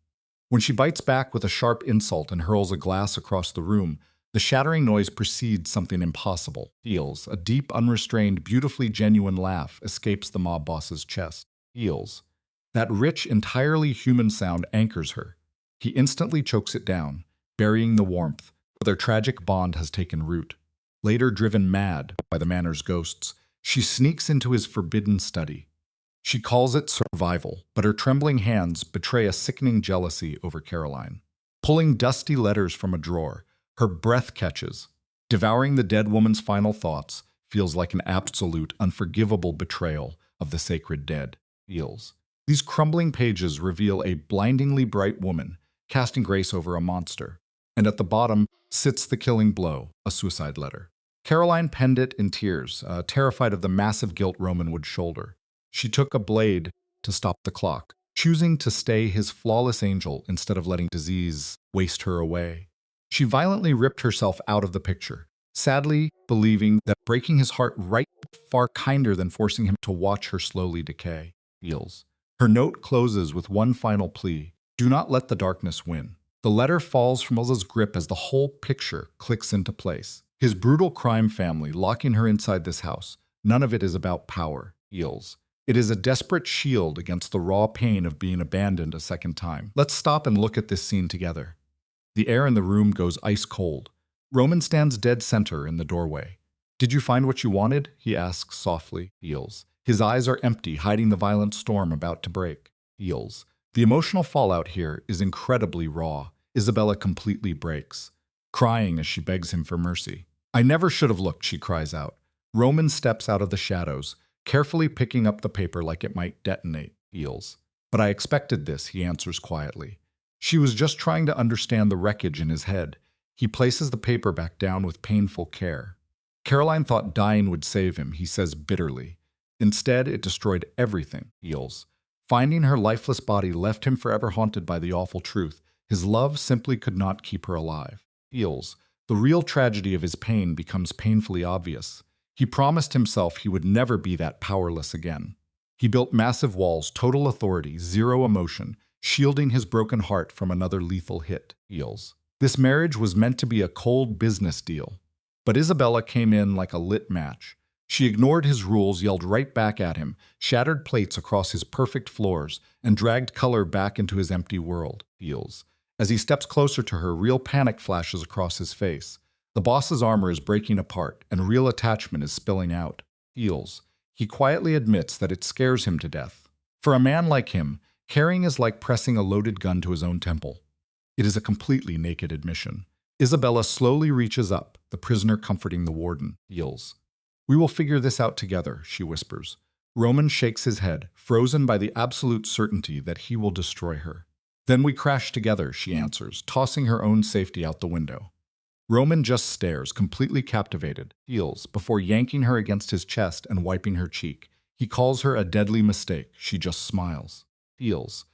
Speaker 2: When she bites back with a sharp insult and hurls a glass across the room, the shattering noise precedes something impossible. Feels. A deep, unrestrained, beautifully genuine laugh escapes the mob boss's chest. Feels. That rich, entirely human sound anchors her. He instantly chokes it down, burying the warmth, for their tragic bond has taken root. Later driven mad by the manor's ghosts, she sneaks into his forbidden study. She calls it survival, but her trembling hands betray a sickening jealousy over Caroline. Pulling dusty letters from a drawer, her breath catches. Devouring the dead woman's final thoughts feels like an absolute, unforgivable betrayal of the sacred dead, feels. These crumbling pages reveal a blindingly bright woman, casting grace over a monster. And at the bottom sits the killing blow, a suicide letter. Caroline penned it in tears, terrified of the massive guilt Roman would shoulder. She took a blade to stop the clock, choosing to stay his flawless angel instead of letting disease waste her away. She violently ripped herself out of the picture, sadly believing that breaking his heart right far kinder than forcing him to watch her slowly decay, feels. Her note closes with one final plea: do not let the darkness win. The letter falls from Elsa's grip as the whole picture clicks into place. His brutal crime family locking her inside this house. None of it is about power, feels. It is a desperate shield against the raw pain of being abandoned a second time. Let's stop and look at this scene together. The air in the room goes ice cold. Roman stands dead center in the doorway. Did you find what you wanted? He asks softly, feels. His eyes are empty, hiding the violent storm about to break, feels. The emotional fallout here is incredibly raw. Isabella completely breaks, crying as she begs him for mercy. I never should have looked, she cries out. Roman steps out of the shadows, carefully picking up the paper like it might detonate, feels. But I expected this, he answers quietly. She was just trying to understand the wreckage in his head. He places the paper back down with painful care. Caroline thought dying would save him, he says bitterly. Instead, it destroyed everything, feels. Finding her lifeless body left him forever haunted by the awful truth. His love simply could not keep her alive, feels. The real tragedy of his pain becomes painfully obvious. He promised himself he would never be that powerless again. He built massive walls, total authority, zero emotion, shielding his broken heart from another lethal hit, feels. This marriage was meant to be a cold business deal. But Isabella came in like a lit match. She ignored his rules, yelled right back at him, shattered plates across his perfect floors, and dragged color back into his empty world, feels. As he steps closer to her, real panic flashes across his face. The boss's armor is breaking apart, and real attachment is spilling out, feels. He quietly admits that it scares him to death. For a man like him, carrying is like pressing a loaded gun to his own temple. It is a completely naked admission. Isabella slowly reaches up, the prisoner comforting the warden, feels. We will figure this out together, she whispers. Roman shakes his head, frozen by the absolute certainty that he will destroy her. Then we crash together, she answers, tossing her own safety out the window. Roman just stares, completely captivated, feels, before yanking her against his chest and wiping her cheek. He calls her a deadly mistake. She just smiles, feels.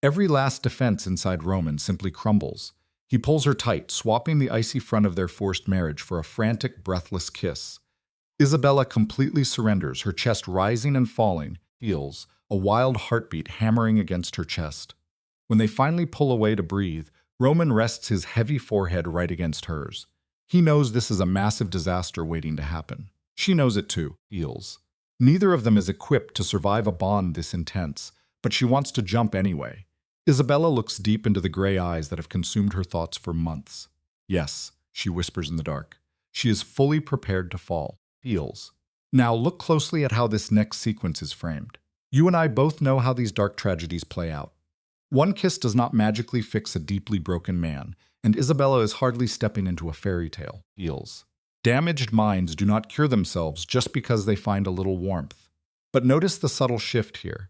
Speaker 2: Every last defense inside Roman simply crumbles. He pulls her tight, swapping the icy front of their forced marriage for a frantic, breathless kiss. Isabella completely surrenders, her chest rising and falling, feels a wild heartbeat hammering against her chest. When they finally pull away to breathe, Roman rests his heavy forehead right against hers. He knows this is a massive disaster waiting to happen. She knows it too, feels. Neither of them is equipped to survive a bond this intense, but she wants to jump anyway. Isabella looks deep into the gray eyes that have consumed her thoughts for months. Yes, she whispers in the dark. She is fully prepared to fall, feels. Now look closely at how this next sequence is framed. You and I both know how these dark tragedies play out. One kiss does not magically fix a deeply broken man, and Isabella is hardly stepping into a fairy tale, feels. Damaged minds do not cure themselves just because they find a little warmth. But notice the subtle shift here.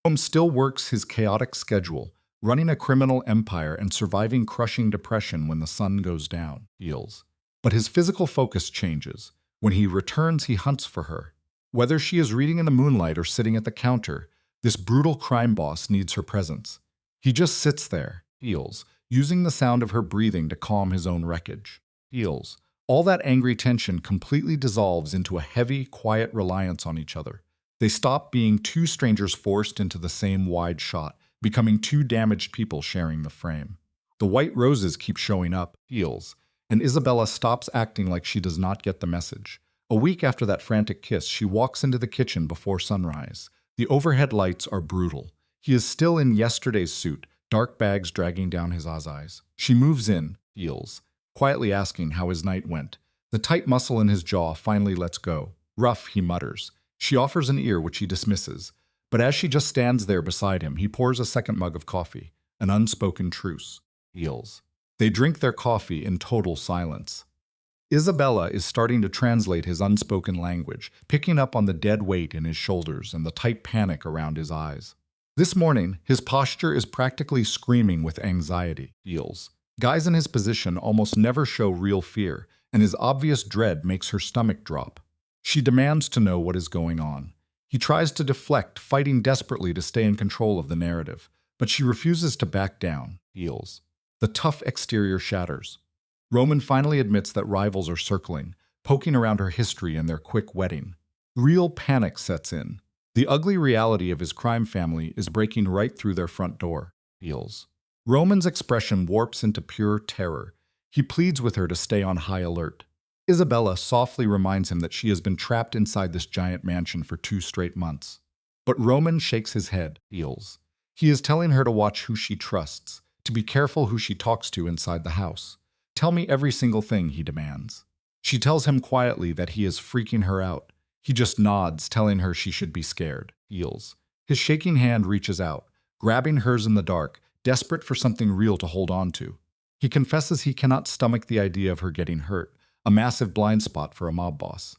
Speaker 2: Holmes still works his chaotic schedule, running a criminal empire and surviving crushing depression when the sun goes down, feels. But his physical focus changes. When he returns, he hunts for her. Whether she is reading in the moonlight or sitting at the counter, this brutal crime boss needs her presence. He just sits there, feels, using the sound of her breathing to calm his own wreckage. Feels. All that angry tension completely dissolves into a heavy, quiet reliance on each other. They stop being two strangers forced into the same wide shot, becoming two damaged people sharing the frame. The white roses keep showing up, feels, and Isabella stops acting like she does not get the message. A week after that frantic kiss, she walks into the kitchen before sunrise. The overhead lights are brutal. He is still in yesterday's suit, dark bags dragging down his eyes. She moves in, feels, quietly asking how his night went. The tight muscle in his jaw finally lets go. Rough, he mutters. She offers an ear, which he dismisses. But as she just stands there beside him, he pours a second mug of coffee. An unspoken truce. Feels. They drink their coffee in total silence. Isabella is starting to translate his unspoken language, picking up on the dead weight in his shoulders and the tight panic around his eyes. This morning, his posture is practically screaming with anxiety, feels. Guys in his position almost never show real fear, and his obvious dread makes her stomach drop. She demands to know what is going on. He tries to deflect, fighting desperately to stay in control of the narrative, but she refuses to back down, feels. The tough exterior shatters. Roman finally admits that rivals are circling, poking around her history and their quick wedding. Real panic sets in. The ugly reality of his crime family is breaking right through their front door, feels. Roman's expression warps into pure terror. He pleads with her to stay on high alert. Isabella softly reminds him that she has been trapped inside this giant mansion for 2 straight months. But Roman shakes his head, feels. He is telling her to watch who she trusts, to be careful who she talks to inside the house. Tell me every single thing, he demands. She tells him quietly that he is freaking her out. He just nods, telling her she should be scared, feels. His shaking hand reaches out, grabbing hers in the dark, desperate for something real to hold on to. He confesses he cannot stomach the idea of her getting hurt, a massive blind spot for a mob boss.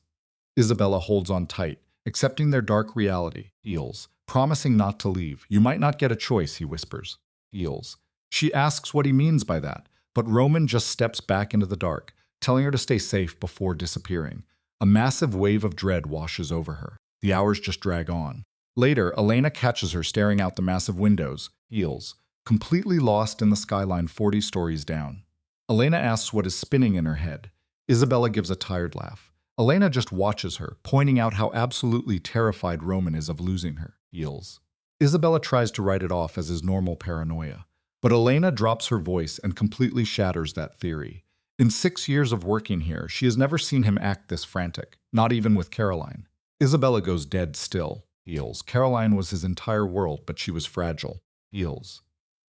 Speaker 2: Isabella holds on tight, accepting their dark reality, feels, promising not to leave. You might not get a choice, he whispers, feels. She asks what he means by that, but Roman just steps back into the dark, telling her to stay safe before disappearing. A massive wave of dread washes over her. The hours just drag on. Later, Elena catches her staring out the massive windows, feels, completely lost in the skyline 40 stories down. Elena asks what is spinning in her head. Isabella gives a tired laugh. Elena just watches her, pointing out how absolutely terrified Roman is of losing her, feels. Isabella tries to write it off as his normal paranoia, but Elena drops her voice and completely shatters that theory. In 6 years of working here, she has never seen him act this frantic, not even with Caroline. Isabella goes dead still, feels. Caroline was his entire world, but she was fragile, feels.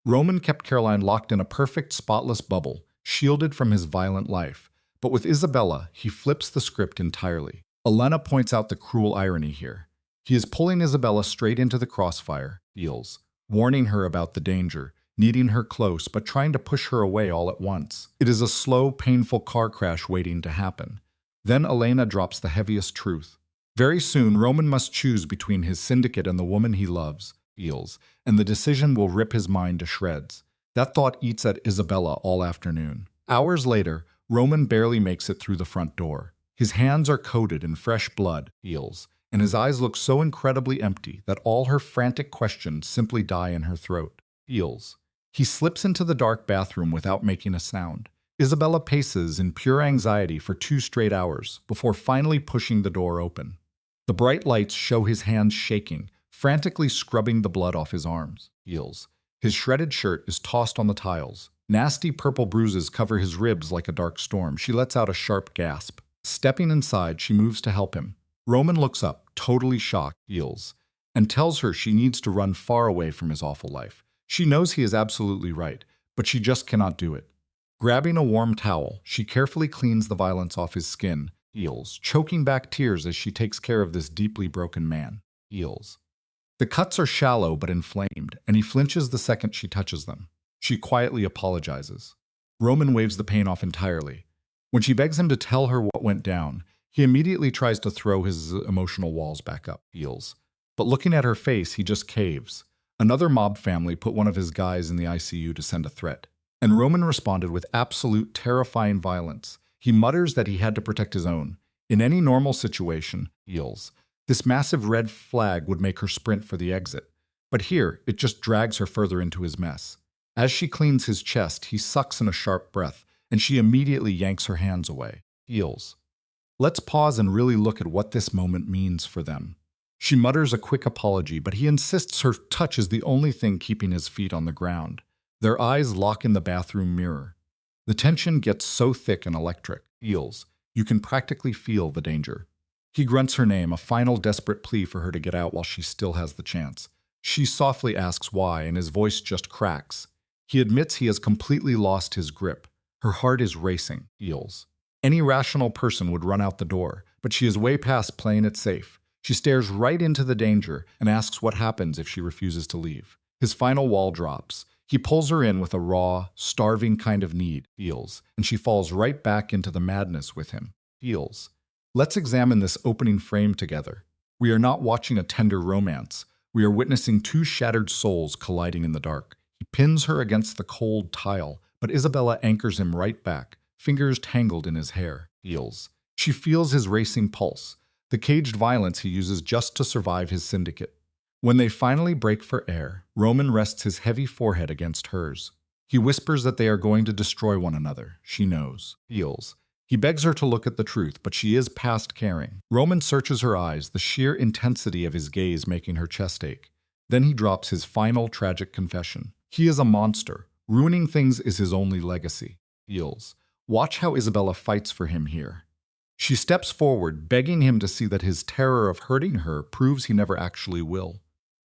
Speaker 2: Roman kept Caroline locked in a perfect, spotless bubble, shielded from his violent life. But with Isabella, he flips the script entirely. Elena points out the cruel irony here. He is pulling Isabella straight into the crossfire, feels, warning her about the danger, needing her close but trying to push her away all at once. It is a slow, painful car crash waiting to happen. Then Elena drops the heaviest truth. Very soon, Roman must choose between his syndicate and the woman he loves, feels, and the decision will rip his mind to shreds. That thought eats at Isabella all afternoon. Hours later, Roman barely makes it through the front door. His hands are coated in fresh blood, feels, and his eyes look so incredibly empty that all her frantic questions simply die in her throat, feels. He slips into the dark bathroom without making a sound. Isabella paces in pure anxiety for 2 straight hours before finally pushing the door open. The bright lights show his hands shaking, frantically scrubbing the blood off his arms, heels. His shredded shirt is tossed on the tiles. Nasty purple bruises cover his ribs like a dark storm. She lets out a sharp gasp. Stepping inside, she moves to help him. Roman looks up, totally shocked, heels, and tells her she needs to run far away from his awful life. She knows he is absolutely right, but she just cannot do it. Grabbing a warm towel, she carefully cleans the violence off his skin, heels, choking back tears as she takes care of this deeply broken man, heels. The cuts are shallow but inflamed, and he flinches the second she touches them. She quietly apologizes. Roman waves the pain off entirely. When she begs him to tell her what went down, he immediately tries to throw his emotional walls back up, heels. But looking at her face, he just caves. Another mob family put one of his guys in the ICU to send a threat. And Roman responded with absolute terrifying violence. He mutters that he had to protect his own. In any normal situation, heels, this massive red flag would make her sprint for the exit. But here, it just drags her further into his mess. As she cleans his chest, he sucks in a sharp breath, and she immediately yanks her hands away. Heels. Let's pause and really look at what this moment means for them. She mutters a quick apology, but he insists her touch is the only thing keeping his feet on the ground. Their eyes lock in the bathroom mirror. The tension gets so thick and electric, heels, you can practically feel the danger. He grunts her name, a final desperate plea for her to get out while she still has the chance. She softly asks why, and his voice just cracks. He admits he has completely lost his grip. Her heart is racing, heels. Any rational person would run out the door, but she is way past playing it safe. She stares right into the danger and asks what happens if she refuses to leave. His final wall drops. He pulls her in with a raw, starving kind of need, feels, and she falls right back into the madness with him, feels. Let's examine this opening frame together. We are not watching a tender romance. We are witnessing two shattered souls colliding in the dark. He pins her against the cold tile, but Isabella anchors him right back, fingers tangled in his hair, feels. She feels his racing pulse, the caged violence he uses just to survive his syndicate. When they finally break for air, Roman rests his heavy forehead against hers. He whispers that they are going to destroy one another. She knows, feels. He begs her to look at the truth, but she is past caring. Roman searches her eyes, the sheer intensity of his gaze making her chest ache. Then he drops his final tragic confession. He is a monster. Ruining things is his only legacy. Feels. Watch how Isabella fights for him here. She steps forward, begging him to see that his terror of hurting her proves he never actually will.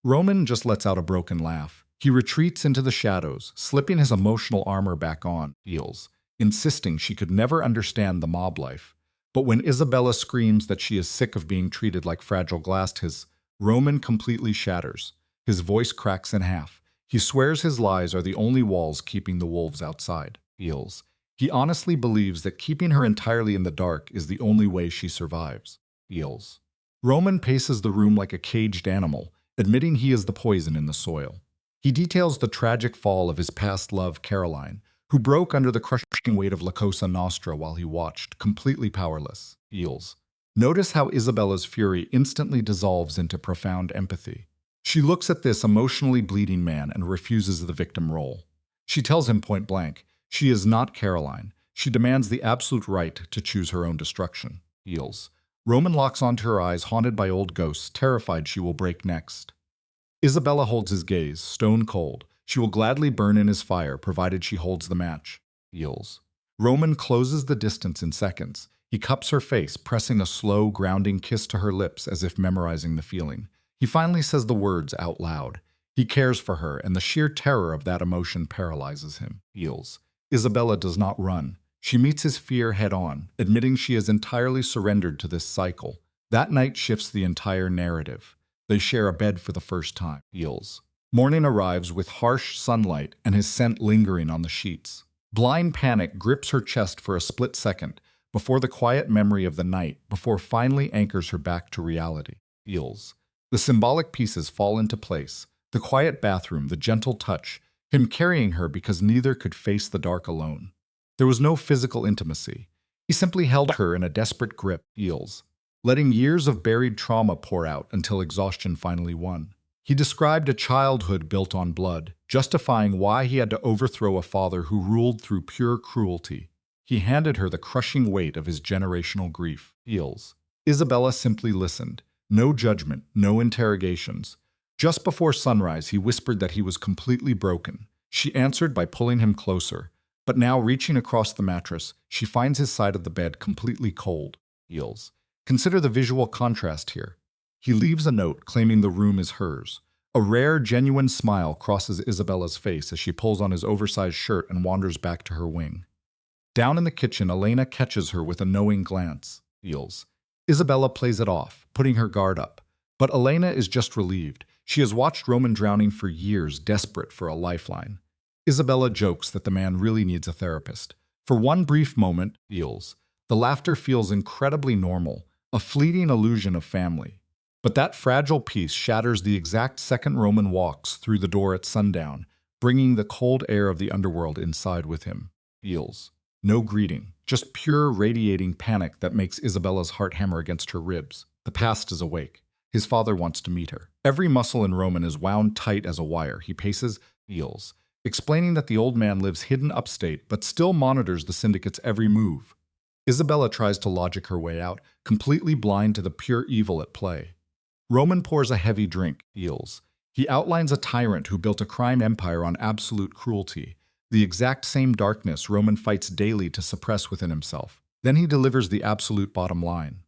Speaker 2: Roman just lets out a broken laugh. He retreats into the shadows, slipping his emotional armor back on, feels, insisting she could never understand the mob life. But when Isabella screams that she is sick of being treated like fragile glass, Roman completely shatters. His voice cracks in half. He swears his lies are the only walls keeping the wolves outside, feels. He honestly believes that keeping her entirely in the dark is the only way she survives, feels. Roman paces the room like a caged animal, admitting he is the poison in the soil. He details the tragic fall of his past love, Caroline, who broke under the crushing weight of La Cosa Nostra while he watched, completely powerless, feels. Notice how Isabella's fury instantly dissolves into profound empathy. She looks at this emotionally bleeding man and refuses the victim role. She tells him point blank, she is not Caroline. She demands the absolute right to choose her own destruction, feels. Roman locks onto her eyes, haunted by old ghosts, terrified she will break next. Isabella holds his gaze, stone cold. She will gladly burn in his fire, provided she holds the match, feels. Roman closes the distance in seconds. He cups her face, pressing a slow, grounding kiss to her lips as if memorizing the feeling. He finally says the words out loud. He cares for her, and the sheer terror of that emotion paralyzes him, feels. Isabella does not run. She meets his fear head-on, admitting she has entirely surrendered to this cycle. That night shifts the entire narrative. They share a bed for the first time, feels. Morning arrives with harsh sunlight and his scent lingering on the sheets. Blind panic grips her chest for a split second, before the quiet memory of the night, before finally anchors her back to reality, feels. The symbolic pieces fall into place. The quiet bathroom, the gentle touch, him carrying her because neither could face the dark alone. There was no physical intimacy. He simply held her in a desperate grip, feels, letting years of buried trauma pour out until exhaustion finally won. He described a childhood built on blood, justifying why he had to overthrow a father who ruled through pure cruelty. He handed her the crushing weight of his generational grief. Feels. Isabella simply listened. No judgment, no interrogations. Just before sunrise, he whispered that he was completely broken. She answered by pulling him closer. But now, reaching across the mattress, she finds his side of the bed completely cold. Feels. Consider the visual contrast here. He leaves a note claiming the room is hers. A rare, genuine smile crosses Isabella's face as she pulls on his oversized shirt and wanders back to her wing. Down in the kitchen, Elena catches her with a knowing glance. Feels. Isabella plays it off, putting her guard up. But Elena is just relieved. She has watched Roman drowning for years, desperate for a lifeline. Isabella jokes that the man really needs a therapist. For one brief moment, Feels. The laughter feels incredibly normal, a fleeting illusion of family. But that fragile peace shatters the exact second Roman walks through the door at sundown, bringing the cold air of the underworld inside with him. Feels. No greeting, just pure radiating panic that makes Isabella's heart hammer against her ribs. The past is awake. His father wants to meet her. Every muscle in Roman is wound tight as a wire. He paces, Feels, explaining that the old man lives hidden upstate but still monitors the syndicate's every move. Isabella tries to logic her way out, completely blind to the pure evil at play. Roman pours a heavy drink. Feels. He outlines a tyrant who built a crime empire on absolute cruelty, the exact same darkness Roman fights daily to suppress within himself. Then he delivers the absolute bottom line.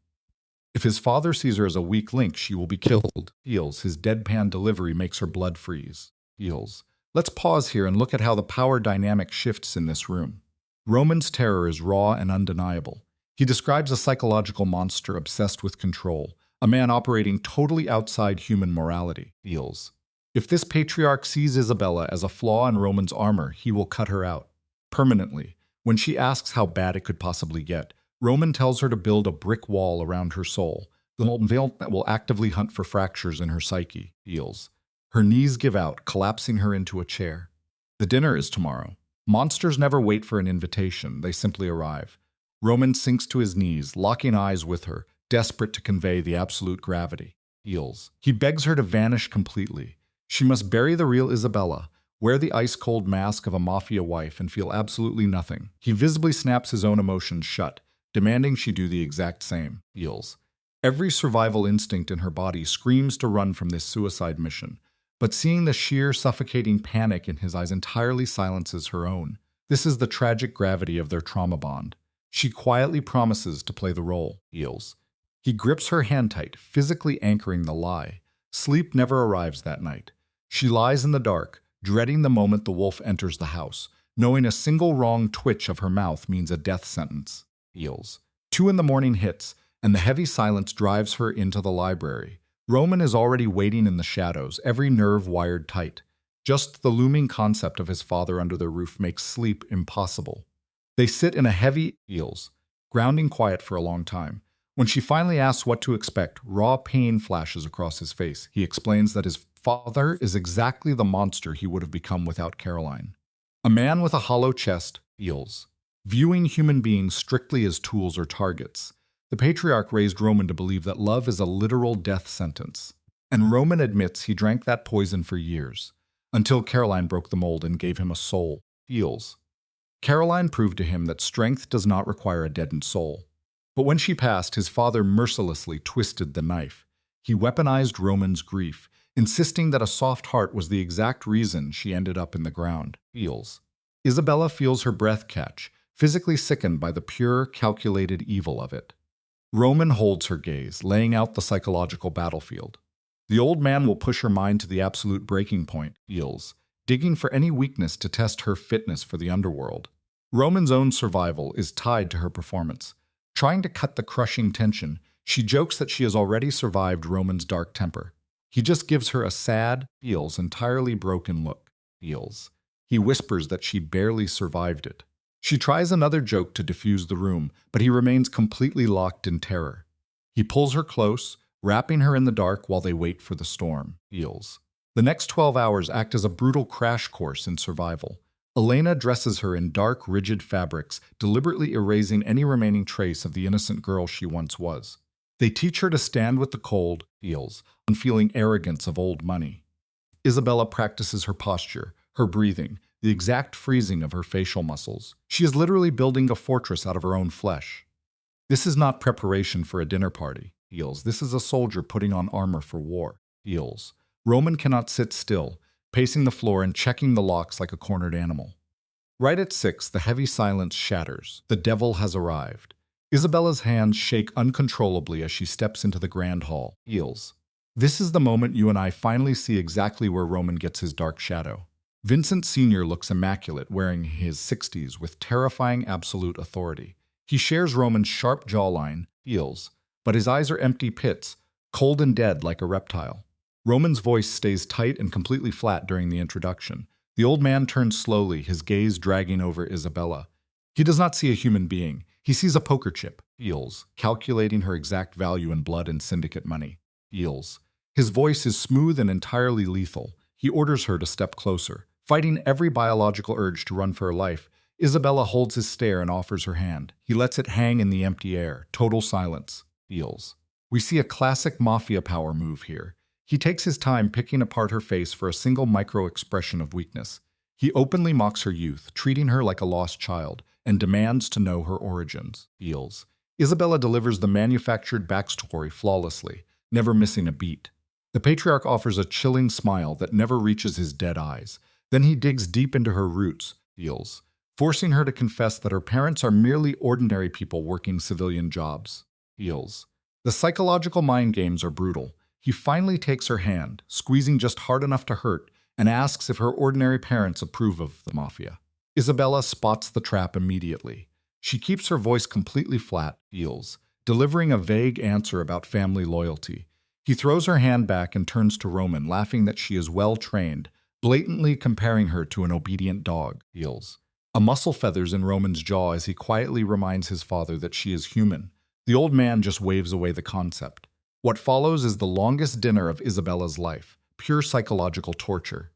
Speaker 2: If his father sees her as a weak link, she will be killed. Feels. His deadpan delivery makes her blood freeze. Feels. Let's pause here and look at how the power dynamic shifts in this room. Roman's terror is raw and undeniable. He describes a psychological monster obsessed with control, a man operating totally outside human morality. Feels. If this patriarch sees Isabella as a flaw in Roman's armor, he will cut her out. Permanently. When she asks how bad it could possibly get, Roman tells her to build a brick wall around her soul, the molten veil that will actively hunt for fractures in her psyche. Feels. Her knees give out, collapsing her into a chair. The dinner is tomorrow. Monsters never wait for an invitation, they simply arrive. Roman sinks to his knees, locking eyes with her, desperate to convey the absolute gravity. Feels. He begs her to vanish completely. She must bury the real Isabella, wear the ice-cold mask of a mafia wife, and feel absolutely nothing. He visibly snaps his own emotions shut, demanding she do the exact same. Feels. Every survival instinct in her body screams to run from this suicide mission, but seeing the sheer, suffocating panic in his eyes entirely silences her own. This is the tragic gravity of their trauma bond. She quietly promises to play the role. Feels. He grips her hand tight, physically anchoring the lie. Sleep never arrives that night. She lies in the dark, dreading the moment the wolf enters the house, knowing a single wrong twitch of her mouth means a death sentence. Feels. 2 a.m. hits, and the heavy silence drives her into the library. Roman is already waiting in the shadows, every nerve wired tight. Just the looming concept of his father under their roof makes sleep impossible. They sit in a heavy Feels, grounding quiet for a long time. When she finally asks what to expect, raw pain flashes across his face. He explains that his father is exactly the monster he would have become without Caroline. A man with a hollow chest. Feels. Viewing human beings strictly as tools or targets. The patriarch raised Roman to believe that love is a literal death sentence. And Roman admits he drank that poison for years, until Caroline broke the mold and gave him a soul. Feels. Caroline proved to him that strength does not require a deadened soul. But when she passed, his father mercilessly twisted the knife. He weaponized Roman's grief, insisting that a soft heart was the exact reason she ended up in the ground. Feels. Isabella feels her breath catch, physically sickened by the pure, calculated evil of it. Roman holds her gaze, laying out the psychological battlefield. The old man will push her mind to the absolute breaking point. Feels. Digging for any weakness to test her fitness for the underworld. Roman's own survival is tied to her performance. Trying to cut the crushing tension, she jokes that she has already survived Roman's dark temper. He just gives her a sad, Feels, entirely broken look. Feels. He whispers that she barely survived it. She tries another joke to diffuse the room, but he remains completely locked in terror. He pulls her close, wrapping her in the dark while they wait for the storm. Feels. The next 12 hours act as a brutal crash course in survival. Elena dresses her in dark, rigid fabrics, deliberately erasing any remaining trace of the innocent girl she once was. They teach her to stand with the cold, Feels, unfeeling arrogance of old money. Isabella practices her posture, her breathing, the exact freezing of her facial muscles. She is literally building a fortress out of her own flesh. This is not preparation for a dinner party, feels. This is a soldier putting on armor for war, feels. Roman cannot sit still, pacing the floor and checking the locks like a cornered animal. Right at 6, the heavy silence shatters. The devil has arrived. Isabella's hands shake uncontrollably as she steps into the grand hall, feels. This is the moment you and I finally see exactly where Roman gets his dark shadow. Vincent Sr. looks immaculate, wearing his 60s with terrifying absolute authority. He shares Roman's sharp jawline, feels, but his eyes are empty pits, cold and dead like a reptile. Roman's voice stays tight and completely flat during the introduction. The old man turns slowly, his gaze dragging over Isabella. He does not see a human being. He sees a poker chip, feels, calculating her exact value in blood and syndicate money. Feels. His voice is smooth and entirely lethal. He orders her to step closer. Fighting every biological urge to run for her life, Isabella holds his stare and offers her hand. He lets it hang in the empty air. Total silence. Feels. We see a classic mafia power move here. He takes his time picking apart her face for a single micro-expression of weakness. He openly mocks her youth, treating her like a lost child, and demands to know her origins. Feels. Isabella delivers the manufactured backstory flawlessly, never missing a beat. The patriarch offers a chilling smile that never reaches his dead eyes. Then he digs deep into her roots, feels, forcing her to confess that her parents are merely ordinary people working civilian jobs. Feels. The psychological mind games are brutal. He finally takes her hand, squeezing just hard enough to hurt, and asks if her ordinary parents approve of the mafia. Isabella spots the trap immediately. She keeps her voice completely flat, feels, delivering a vague answer about family loyalty. He throws her hand back and turns to Roman, laughing that she is well-trained, blatantly comparing her to an obedient dog, feels. A muscle feathers in Roman's jaw as he quietly reminds his father that she is human. The old man just waves away the concept. What follows is the longest dinner of Isabella's life, pure psychological torture.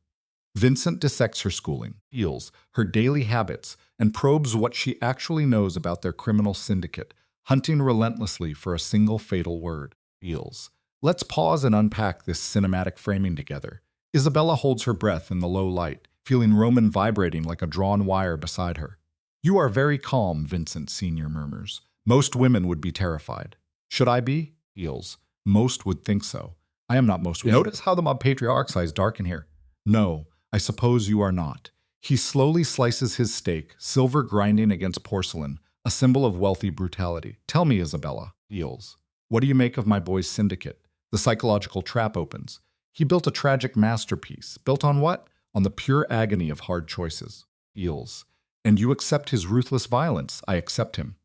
Speaker 2: Vincent dissects her schooling, feels, her daily habits, and probes what she actually knows about their criminal syndicate, hunting relentlessly for a single fatal word, feels. Let's pause and unpack this cinematic framing together. Isabella holds her breath in the low light, feeling Roman vibrating like a drawn wire beside her. "You are very calm," Vincent Sr. murmurs. "Most women would be terrified." "Should I be?" Feels. "Most would think so. I am not most women." Notice how the mob patriarch's eyes darken here. "No, I suppose you are not." He slowly slices his steak, silver grinding against porcelain, a symbol of wealthy brutality. "Tell me, Isabella," Feels. "What do you make of my boy's syndicate?" The psychological trap opens. He built a tragic masterpiece. Built on what? On the pure agony of hard choices. Feels. "And you accept his ruthless violence." "I accept him."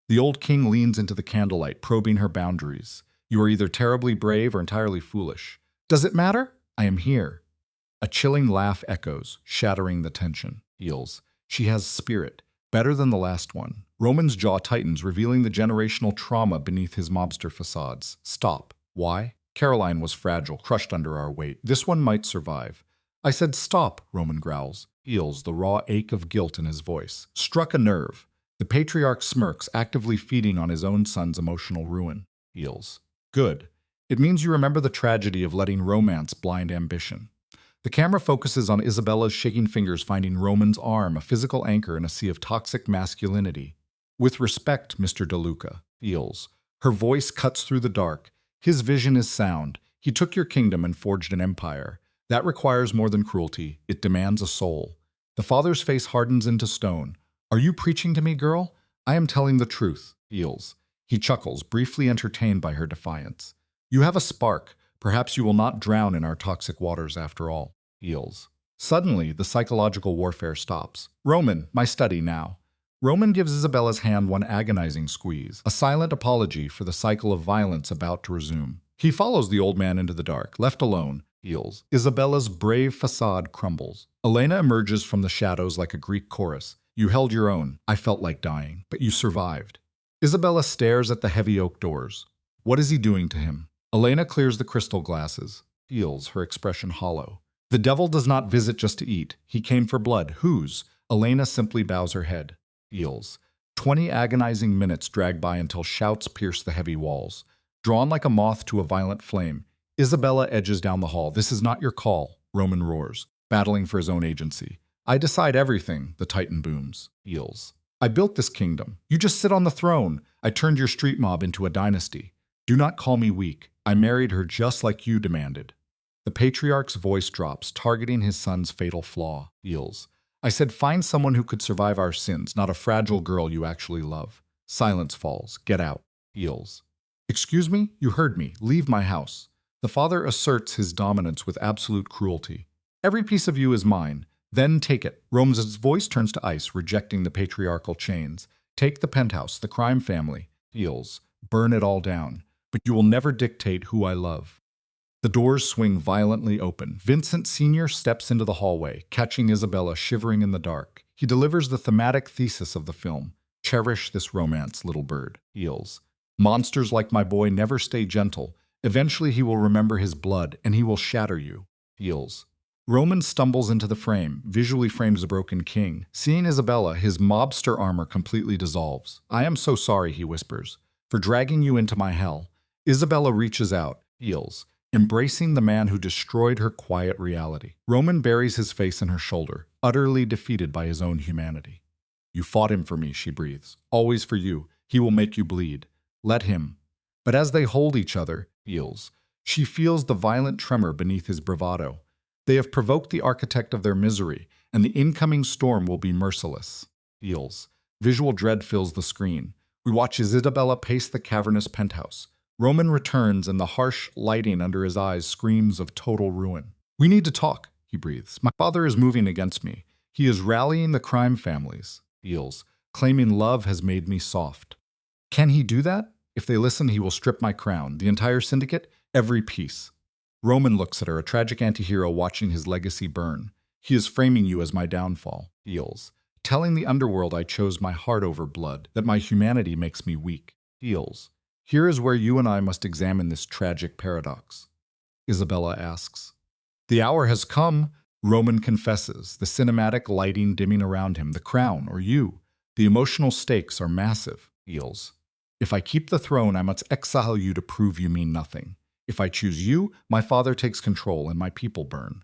Speaker 2: The old king leans into the candlelight, probing her boundaries. "You are either terribly brave or entirely foolish." "Does it matter?" "I am here." A chilling laugh echoes, shattering the tension. Feels. She has spirit, better than the last one. Roman's jaw tightens, revealing the generational trauma beneath his mobster facades. "Stop." "Why?" "Caroline was fragile, crushed under our weight. This one might survive." "I said stop," Roman growls. Feels the raw ache of guilt in his voice. Struck a nerve. The patriarch smirks, actively feeding on his own son's emotional ruin. Feels. "Good. It means you remember the tragedy of letting romance blind ambition." The camera focuses on Isabella's shaking fingers finding Roman's arm, a physical anchor in a sea of toxic masculinity. "With respect, Mr. DeLuca," Feels. Her voice cuts through the dark. "His vision is sound. He took your kingdom and forged an empire. That requires more than cruelty. It demands a soul." The father's face hardens into stone. "Are you preaching to me, girl?" "I am telling the truth." Feels. He chuckles, briefly entertained by her defiance. "You have a spark. Perhaps you will not drown in our toxic waters after all." Feels. Suddenly, the psychological warfare stops. "Roman, my study now." Roman gives Isabella's hand one agonizing squeeze, a silent apology for the cycle of violence about to resume. He follows the old man into the dark. Left alone, Feels. Isabella's brave facade crumbles. Elena emerges from the shadows like a Greek chorus. "You held your own. I felt like dying, but you survived." Isabella stares at the heavy oak doors. What is he doing to him? Elena clears the crystal glasses. Feels, her expression hollow. "The devil does not visit just to eat. He came for blood. Whose?" Elena simply bows her head. Feels. 20 agonizing minutes drag by until shouts pierce the heavy walls. Drawn like a moth to a violent flame, Isabella edges down the hall. "This is not your call," Roman roars, battling for his own agency. I decide everything, the Titan booms. Feels. I built this kingdom. You just sit on the throne. I turned your street mob into a dynasty. Do not call me weak. I married her just like you demanded. The patriarch's voice drops, targeting his son's fatal flaw. Feels. I said find someone who could survive our sins, not a fragile girl you actually love. Silence falls. Get out. Feels. Excuse me? You heard me. Leave my house. The father asserts his dominance with absolute cruelty. Every piece of you is mine. Then take it. Rome's voice turns to ice, rejecting the patriarchal chains. Take the penthouse, the crime family. Feels. Burn it all down. But you will never dictate who I love. The doors swing violently open. Vincent Sr. steps into the hallway, catching Isabella shivering in the dark. He delivers the thematic thesis of the film. Cherish this romance, little bird. Feels. Monsters like my boy never stay gentle. Eventually he will remember his blood, and he will shatter you. Feels. Roman stumbles into the frame, visually frames the broken king. Seeing Isabella, his mobster armor completely dissolves. I am so sorry, he whispers, for dragging you into my hell. Isabella reaches out, feels, embracing the man who destroyed her quiet reality. Roman buries his face in her shoulder, utterly defeated by his own humanity. You fought him for me, she breathes. Always for you. He will make you bleed. Let him. But as they hold each other, she feels the violent tremor beneath his bravado. They have provoked the architect of their misery, and the incoming storm will be merciless. Feels. Visual dread fills the screen. We watch as Isabella pace the cavernous penthouse. Roman returns, and the harsh lighting under his eyes screams of total ruin. We need to talk, he breathes. My father is moving against me. He is rallying the crime families. Feels. Claiming love has made me soft. Can he do that? If they listen, he will strip my crown, the entire syndicate, every piece. Roman looks at her, a tragic anti-hero watching his legacy burn. He is framing you as my downfall. Feels. Telling the underworld I chose my heart over blood, that my humanity makes me weak. Feels. Here is where you and I must examine this tragic paradox. Isabella asks. The hour has come, Roman confesses, the cinematic lighting dimming around him, the crown, or you. The emotional stakes are massive. Feels. If I keep the throne, I must exile you to prove you mean nothing. If I choose you, my father takes control and my people burn.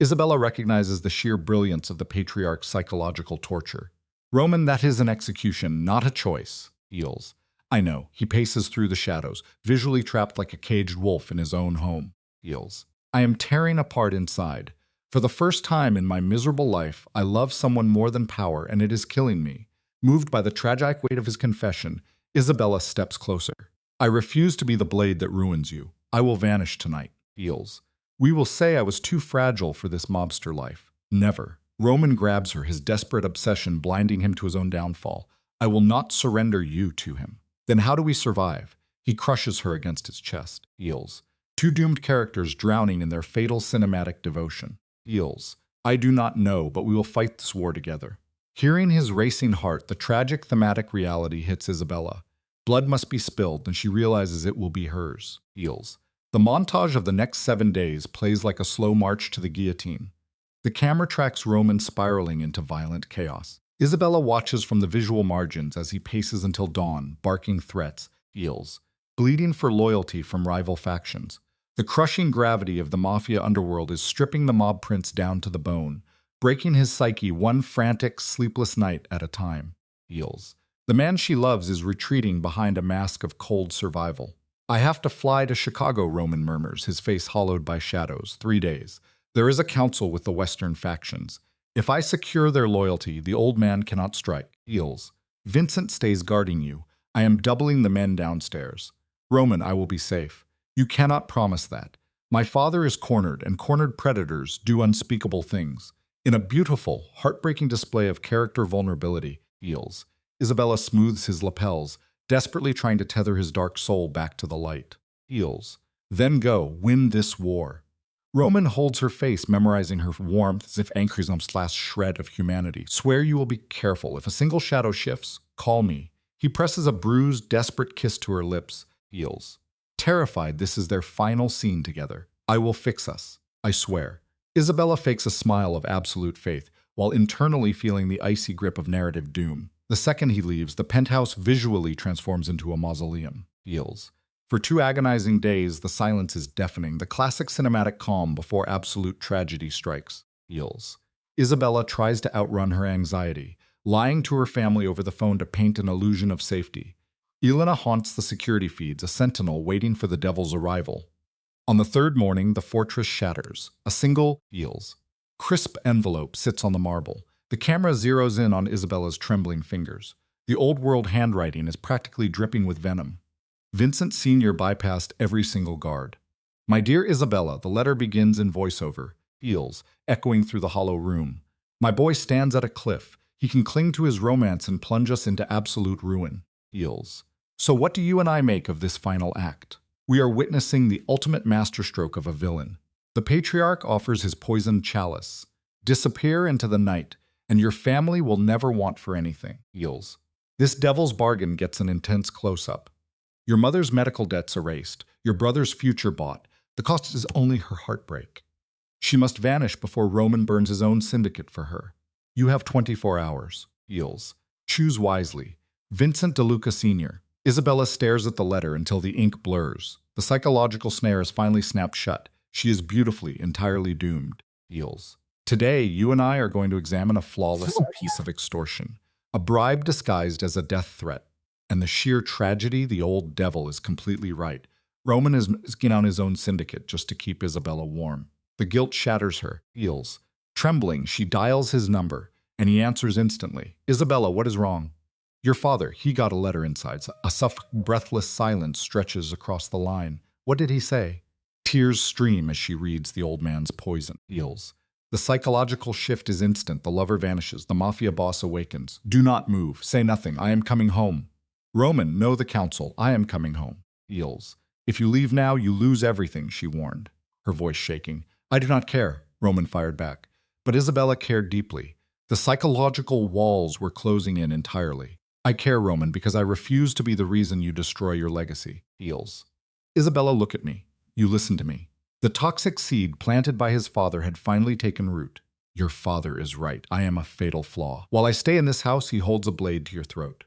Speaker 2: Isabella recognizes the sheer brilliance of the patriarch's psychological torture. Roman, that is an execution, not a choice. Feels. I know. He paces through the shadows, visually trapped like a caged wolf in his own home. Feels. I am tearing apart inside. For the first time in my miserable life, I love someone more than power, and it is killing me. Moved by the tragic weight of his confession, Isabella steps closer. I refuse to be the blade that ruins you. I will vanish tonight. Feels. We will say I was too fragile for this mobster life. Never. Roman grabs her, his desperate obsession blinding him to his own downfall. I will not surrender you to him. Then how do we survive? He crushes her against his chest. Feels. Two doomed characters drowning in their fatal cinematic devotion. Feels. I do not know, but we will fight this war together. Hearing his racing heart, the tragic thematic reality hits Isabella. Blood must be spilled, and she realizes it will be hers. Feels. The montage of the next 7 days plays like a slow march to the guillotine. The camera tracks Roman spiraling into violent chaos. Isabella watches from the visual margins as he paces until dawn, barking threats. Feels. Bleeding for loyalty from rival factions. The crushing gravity of the mafia underworld is stripping the mob prince down to the bone, breaking his psyche one frantic, sleepless night at a time. Feels. The man she loves is retreating behind a mask of cold survival. I have to fly to Chicago, Roman murmurs, his face hollowed by shadows. 3 days. There is a council with the Western factions. If I secure their loyalty, the old man cannot strike. Feels. Vincent stays guarding you. I am doubling the men downstairs. Roman, I will be safe. You cannot promise that. My father is cornered, and cornered predators do unspeakable things. In a beautiful, heartbreaking display of character vulnerability, Feels. Isabella smooths his lapels, desperately trying to tether his dark soul back to the light. Feels. Then go, win this war. Roman holds her face, memorizing her warmth as if anchoring some last shred of humanity. Swear you will be careful. If a single shadow shifts, call me. He presses a bruised, desperate kiss to her lips. Feels. Terrified, this is their final scene together. I will fix us. I swear. Isabella fakes a smile of absolute faith, while internally feeling the icy grip of narrative doom. The second he leaves, the penthouse visually transforms into a mausoleum. Feels. For 2 agonizing days, the silence is deafening, the classic cinematic calm before absolute tragedy strikes. Feels. Isabella tries to outrun her anxiety, lying to her family over the phone to paint an illusion of safety. Elena haunts the security feeds, a sentinel waiting for the devil's arrival. On the third morning, the fortress shatters. A single feels. Crisp envelope sits on the marble. The camera zeroes in on Isabella's trembling fingers. The old-world handwriting is practically dripping with venom. Vincent Sr. bypassed every single guard. "My dear Isabella," the letter begins in voiceover, feels, echoing through the hollow room. "My boy stands at a cliff. He can cling to his romance and plunge us into absolute ruin." Feels. "So what do you and I make of this final act? We are witnessing the ultimate masterstroke of a villain. The patriarch offers his poisoned chalice. Disappear into the night, and your family will never want for anything." Feels. This devil's bargain gets an intense close-up. Your mother's medical debts erased, your brother's future bought. The cost is only her heartbreak. She must vanish before Roman burns his own syndicate for her. You have 24 hours. Feels. Choose wisely. Vincent DeLuca Sr. Isabella stares at the letter until the ink blurs. The psychological snare is finally snapped shut. She is beautifully, entirely doomed. Feels. Today, you and I are going to examine a flawless piece of extortion. A bribe disguised as a death threat. And the sheer tragedy, the old devil is completely right. Roman is risking on his own syndicate just to keep Isabella warm. The guilt shatters her. Feels. Trembling, she dials his number, and he answers instantly. "Isabella, what is wrong?" "Your father, he got a letter inside." A suffocating, breathless silence stretches across the line. "What did he say?" Tears stream as she reads the old man's poison. Feels. The psychological shift is instant. The lover vanishes. The mafia boss awakens. "Do not move. Say nothing. I am coming home." "Roman, know the council. I am coming home." Feels. "If you leave now, you lose everything," she warned, her voice shaking. "I do not care," Roman fired back. But Isabella cared deeply. The psychological walls were closing in entirely. "I care, Roman, because I refuse to be the reason you destroy your legacy." Feels. "Isabella, look at me. You listen to me." The toxic seed planted by his father had finally taken root. "Your father is right. I am a fatal flaw. While I stay in this house, he holds a blade to your throat."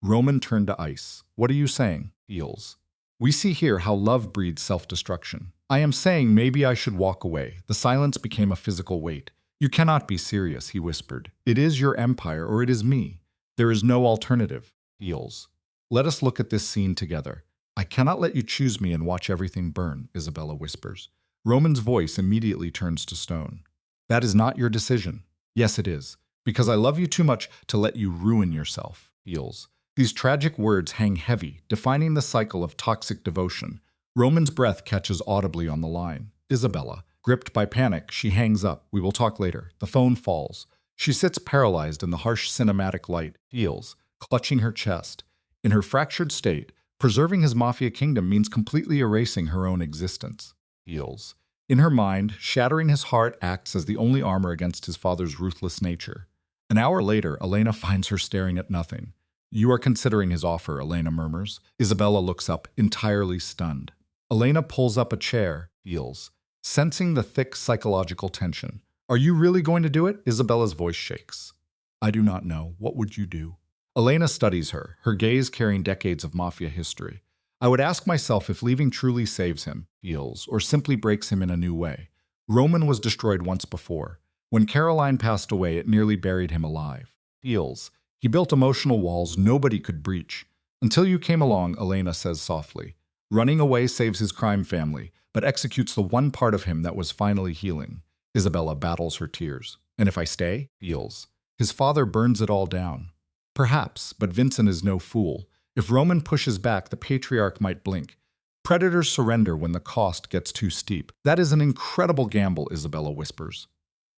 Speaker 2: Roman turned to ice. "What are you saying?" Feels. "We see here how love breeds self-destruction. I am saying maybe I should walk away." The silence became a physical weight. "You cannot be serious," he whispered. "It is your empire or it is me. There is no alternative." Feels. "Let us look at this scene together." "I cannot let you choose me and watch everything burn," Isabella whispers. Roman's voice immediately turns to stone. "That is not your decision." "Yes, it is. Because I love you too much to let you ruin yourself." Feels. These tragic words hang heavy, defining the cycle of toxic devotion. Roman's breath catches audibly on the line. Isabella, gripped by panic, she hangs up. "We will talk later." The phone falls. She sits paralyzed in the harsh cinematic light. Feels, clutching her chest. In her fractured state, preserving his mafia kingdom means completely erasing her own existence. Feels. In her mind, shattering his heart acts as the only armor against his father's ruthless nature. An hour later, Elena finds her staring at nothing. "You are considering his offer," Elena murmurs. Isabella looks up, entirely stunned. Elena pulls up a chair. Feels. Sensing the thick psychological tension. "Are you really going to do it?" Isabella's voice shakes. "I do not know. What would you do?" Elena studies her, her gaze carrying decades of mafia history. "I would ask myself if leaving truly saves him," Feels, "or simply breaks him in a new way. Roman was destroyed once before. When Caroline passed away, it nearly buried him alive." Feels. "He built emotional walls nobody could breach. Until you came along," Elena says softly. "Running away saves his crime family, but executes the one part of him that was finally healing." Isabella battles her tears. "And if I stay?" Feels. "His father burns it all down." "Perhaps, but Vincent is no fool. If Roman pushes back, the patriarch might blink. Predators surrender when the cost gets too steep." "That is an incredible gamble," Isabella whispers.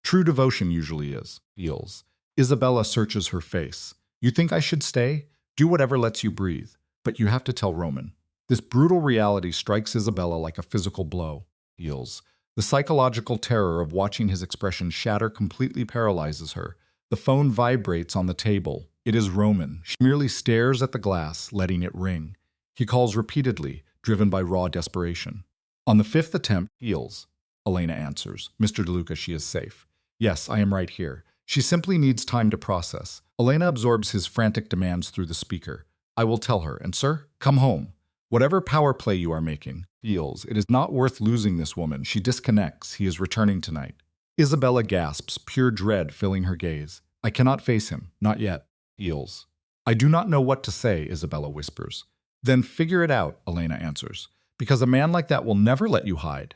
Speaker 2: "True devotion usually is." Feels. Isabella searches her face. "You think I should stay? Do whatever lets you breathe. But you have to tell Roman." This brutal reality strikes Isabella like a physical blow. Feels. The psychological terror of watching his expression shatter completely paralyzes her. The phone vibrates on the table. It is Roman. She merely stares at the glass, letting it ring. He calls repeatedly, driven by raw desperation. On the fifth attempt, Feels. Elena answers. "Mr. DeLuca, she is safe." "Yes, I am right here." She simply needs time to process. Elena absorbs his frantic demands through the speaker. "I will tell her, and sir, come home. Whatever power play you are making." Feels. It is not worth losing this woman. She disconnects. He is returning tonight. Isabella gasps, pure dread filling her gaze. I cannot face him, not yet. Heels. I do not know what to say, Isabella whispers. Then figure it out, Elena answers, because a man like that will never let you hide.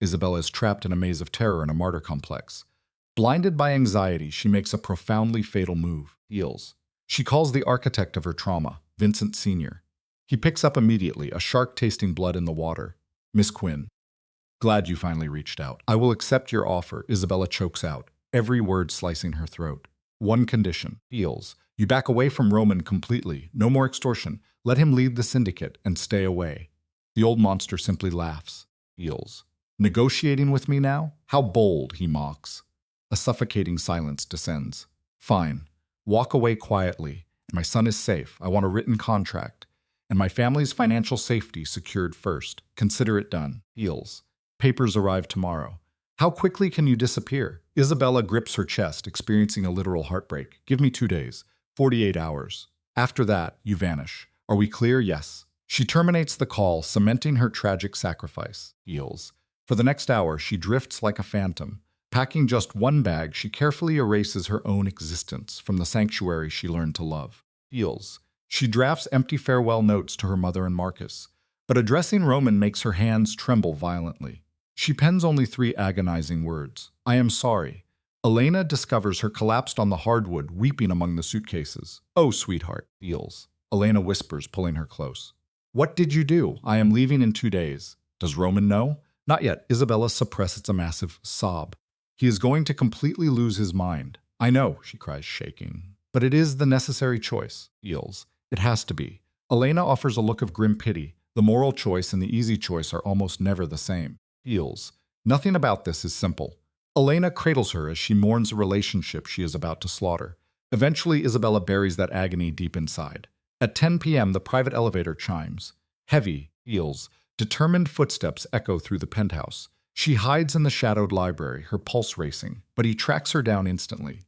Speaker 2: Isabella is trapped in a maze of terror and a martyr complex. Blinded by anxiety, she makes a profoundly fatal move. Heels. She calls the architect of her trauma, Vincent Sr. He picks up immediately, a shark tasting blood in the water. Miss Quinn. Glad you finally reached out. I will accept your offer, Isabella chokes out, every word slicing her throat. One condition. Heels. You back away from Roman completely. No more extortion. Let him lead the syndicate and stay away. The old monster simply laughs. Heels. Negotiating with me now? How bold, he mocks. A suffocating silence descends. Fine. Walk away quietly. My son is safe. I want a written contract. And my family's financial safety secured first. Consider it done. Heels. Papers arrive tomorrow. How quickly can you disappear? Isabella grips her chest, experiencing a literal heartbreak. Give me 2 days. 48 hours. After that, you vanish. Are we clear? Yes. She terminates the call, cementing her tragic sacrifice. Heels. For the next hour, she drifts like a phantom. Packing just one bag, she carefully erases her own existence from the sanctuary she learned to love. Heels. She drafts empty farewell notes to her mother and Marcus. But addressing Roman makes her hands tremble violently. She pens only 3 agonizing words. I am sorry. Elena discovers her collapsed on the hardwood, weeping among the suitcases. Oh, sweetheart. Heels. Elena whispers, pulling her close. What did you do? I am leaving in 2 days. Does Roman know? Not yet. Isabella suppresses a massive sob. He is going to completely lose his mind. I know, she cries, shaking. But it is the necessary choice. Heels. It has to be. Elena offers a look of grim pity. The moral choice and the easy choice are almost never the same. Heels. Nothing about this is simple. Elena cradles her as she mourns a relationship she is about to slaughter. Eventually, Isabella buries that agony deep inside. At 10 p.m., the private elevator chimes. Heavy, Heels, determined footsteps echo through the penthouse. She hides in the shadowed library, her pulse racing, but he tracks her down instantly.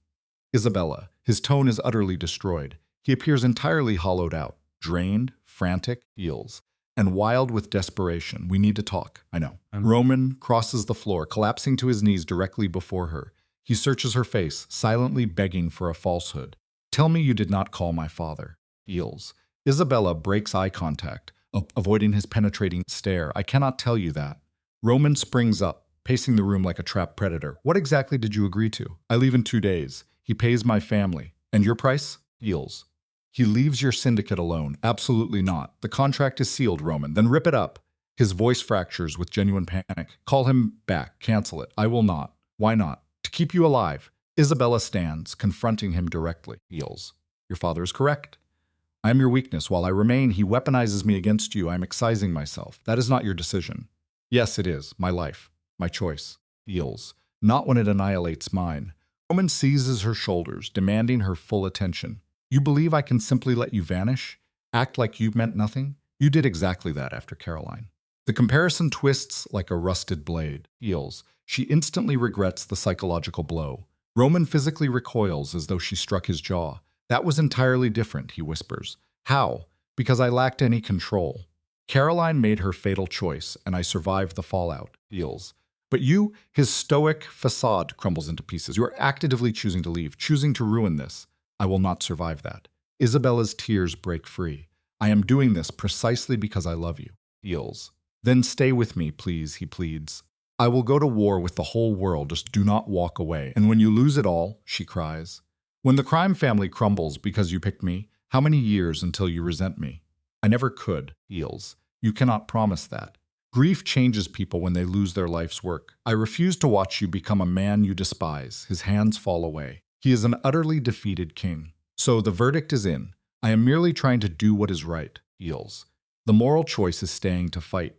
Speaker 2: Isabella. His tone is utterly destroyed. He appears entirely hollowed out, drained, frantic, Heels, and wild with desperation. We need to talk, I know. Roman crosses the floor, collapsing to his knees directly before her. He searches her face, silently begging for a falsehood. Tell me you did not call my father. Heels. Isabella breaks eye contact, avoiding his penetrating stare. I cannot tell you that. Roman springs up, pacing the room like a trapped predator. What exactly did you agree to? I leave in 2 days. He pays my family. And your price? Heels. He leaves your syndicate alone. Absolutely not. The contract is sealed, Roman. Then rip it up. His voice fractures with genuine panic. Call him back. Cancel it. I will not. Why not? To keep you alive. Isabella stands, confronting him directly. Heels. Your father is correct. I am your weakness. While I remain, he weaponizes me against you. I am excising myself. That is not your decision. Yes, it is. My life. My choice. Heels. Not when it annihilates mine. Roman seizes her shoulders, demanding her full attention. You believe I can simply let you vanish? Act like you meant nothing? You did exactly that after Caroline. The comparison twists like a rusted blade. Heels. She instantly regrets the psychological blow. Roman physically recoils as though she struck his jaw. That was entirely different, he whispers. How? Because I lacked any control. Caroline made her fatal choice, and I survived the fallout. Heels. But you, his stoic facade crumbles into pieces. You are actively choosing to leave, choosing to ruin this. I will not survive that. Isabella's tears break free. I am doing this precisely because I love you. Heels. Then stay with me, please, he pleads. I will go to war with the whole world, just do not walk away. And when you lose it all, she cries. When the crime family crumbles because you picked me, how many years until you resent me? I never could, Heels. You cannot promise that. Grief changes people when they lose their life's work. I refuse to watch you become a man you despise. His hands fall away. He is an utterly defeated king. So the verdict is in. I am merely trying to do what is right, Heels. The moral choice is staying to fight.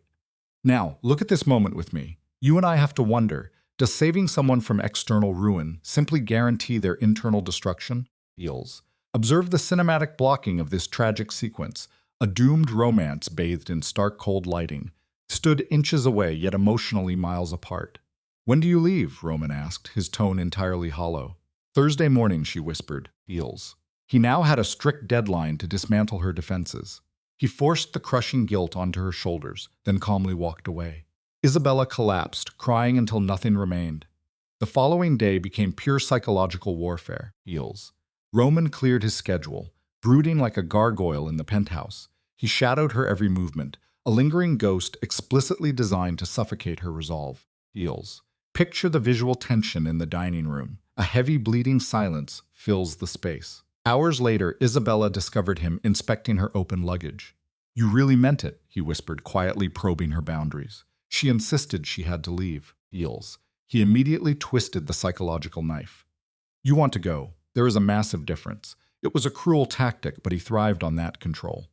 Speaker 2: Now, look at this moment with me. You and I have to wonder, does saving someone from external ruin simply guarantee their internal destruction? Heels. Observe the cinematic blocking of this tragic sequence. A doomed romance bathed in stark cold lighting, stood inches away yet emotionally miles apart. When do you leave? Roman asked, his tone entirely hollow. Thursday morning, she whispered. Heels. He now had a strict deadline to dismantle her defenses. He forced the crushing guilt onto her shoulders, then calmly walked away. Isabella collapsed, crying until nothing remained. The following day became pure psychological warfare. Heels. Roman cleared his schedule, brooding like a gargoyle in the penthouse. He shadowed her every movement, a lingering ghost explicitly designed to suffocate her resolve. Heels. Picture the visual tension in the dining room. A heavy bleeding silence fills the space. Hours later, Isabella discovered him inspecting her open luggage. "You really meant it," he whispered, quietly probing her boundaries. She insisted she had to leave. Heels. He immediately twisted the psychological knife. "You want to go. There is a massive difference." It was a cruel tactic, but he thrived on that control.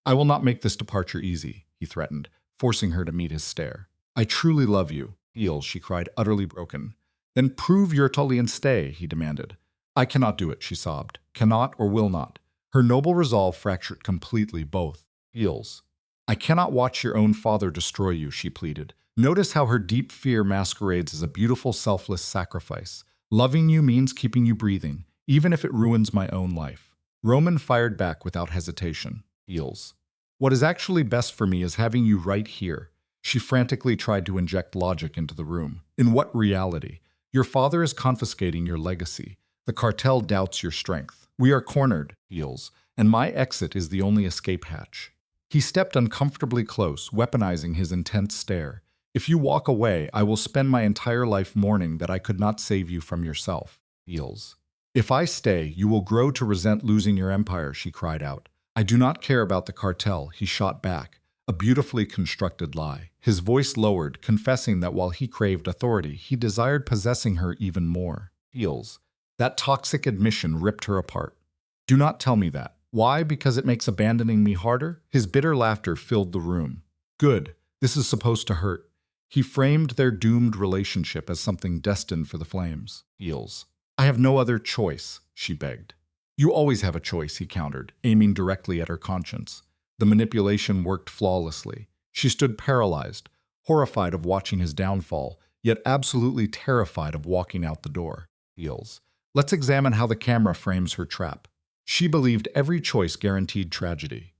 Speaker 2: "I will not make this departure easy," he threatened, forcing her to meet his stare. "I truly love you." "Heels," she cried, utterly broken. "Then prove your Tully and stay," he demanded. "I cannot do it," she sobbed. "Cannot or will not." Her noble resolve fractured completely, both. "Heels. I cannot watch your own father destroy you," she pleaded. Notice how her deep fear masquerades as a beautiful, selfless sacrifice. "Loving you means keeping you breathing, even if it ruins my own life." Roman fired back without hesitation. "Heels. What is actually best for me is having you right here." She frantically tried to inject logic into the room. "In what reality? Your father is confiscating your legacy. The cartel doubts your strength. We are cornered." Heels. "And my exit is the only escape hatch." He stepped uncomfortably close, weaponizing his intense stare. "If you walk away, I will spend my entire life mourning that I could not save you from yourself." Heels. "If I stay, you will grow to resent losing your empire," she cried out. "I do not care about the cartel," he shot back, a beautifully constructed lie. His voice lowered, confessing that while he craved authority, he desired possessing her even more. Heels. That toxic admission ripped her apart. "Do not tell me that." "Why? Because it makes abandoning me harder?" His bitter laughter filled the room. "Good. This is supposed to hurt." He framed their doomed relationship as something destined for the flames. Heels. "I have no other choice," she begged. "You always have a choice," he countered, aiming directly at her conscience. The manipulation worked flawlessly. She stood paralyzed, horrified of watching his downfall, yet absolutely terrified of walking out the door. Heels. Let's examine how the camera frames her trap. She believed every choice guaranteed tragedy.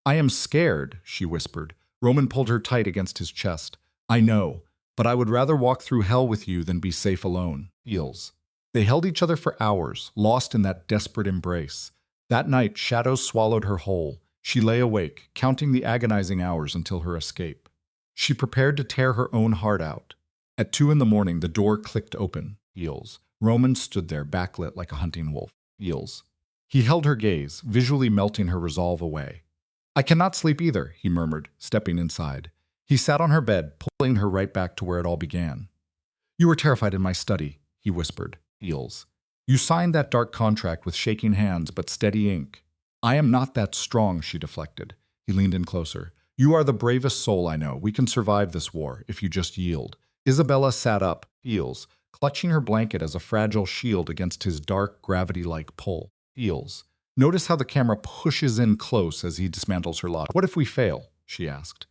Speaker 2: "I am scared," she whispered. Roman pulled her tight against his chest. "I know, but I would rather walk through hell with you than be safe alone." Heels. They held each other for hours, lost in that desperate embrace. That night, shadows swallowed her whole. She lay awake, counting the agonizing hours until her escape. She prepared to tear her own heart out. At 2 in the morning, the door clicked open. Heels. Roman stood there, backlit like a hunting wolf. Heels. He held her gaze, visually melting her resolve away. "I cannot sleep either," he murmured, stepping inside. He sat on her bed, pulling her right back to where it all began. "You were terrified in my study," he whispered. Heels. "You signed that dark contract with shaking hands but steady ink." "I am not that strong," she deflected. He leaned in closer. "You are the bravest soul I know. We can survive this war, if you just yield." Isabella sat up, Heels, clutching her blanket as a fragile shield against his dark, gravity-like pull. Heels. Notice how the camera pushes in close as he dismantles her logic. "What if we fail?" she asked.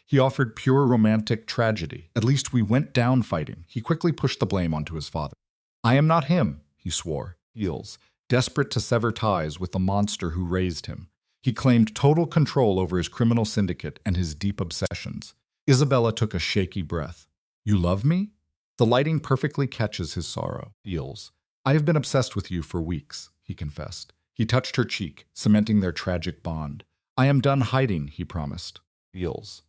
Speaker 2: He offered pure romantic tragedy. "At least we went down fighting." He quickly pushed the blame onto his father. "I am not him," he swore. Heels. Desperate to sever ties with the monster who raised him. He claimed total control over his criminal syndicate and his deep obsessions. Isabella took a shaky breath. "You love me?" The lighting perfectly catches his sorrow. Heels. "I have been obsessed with you for weeks," he confessed. He touched her cheek, cementing their tragic bond. "I am done hiding," he promised. Heels.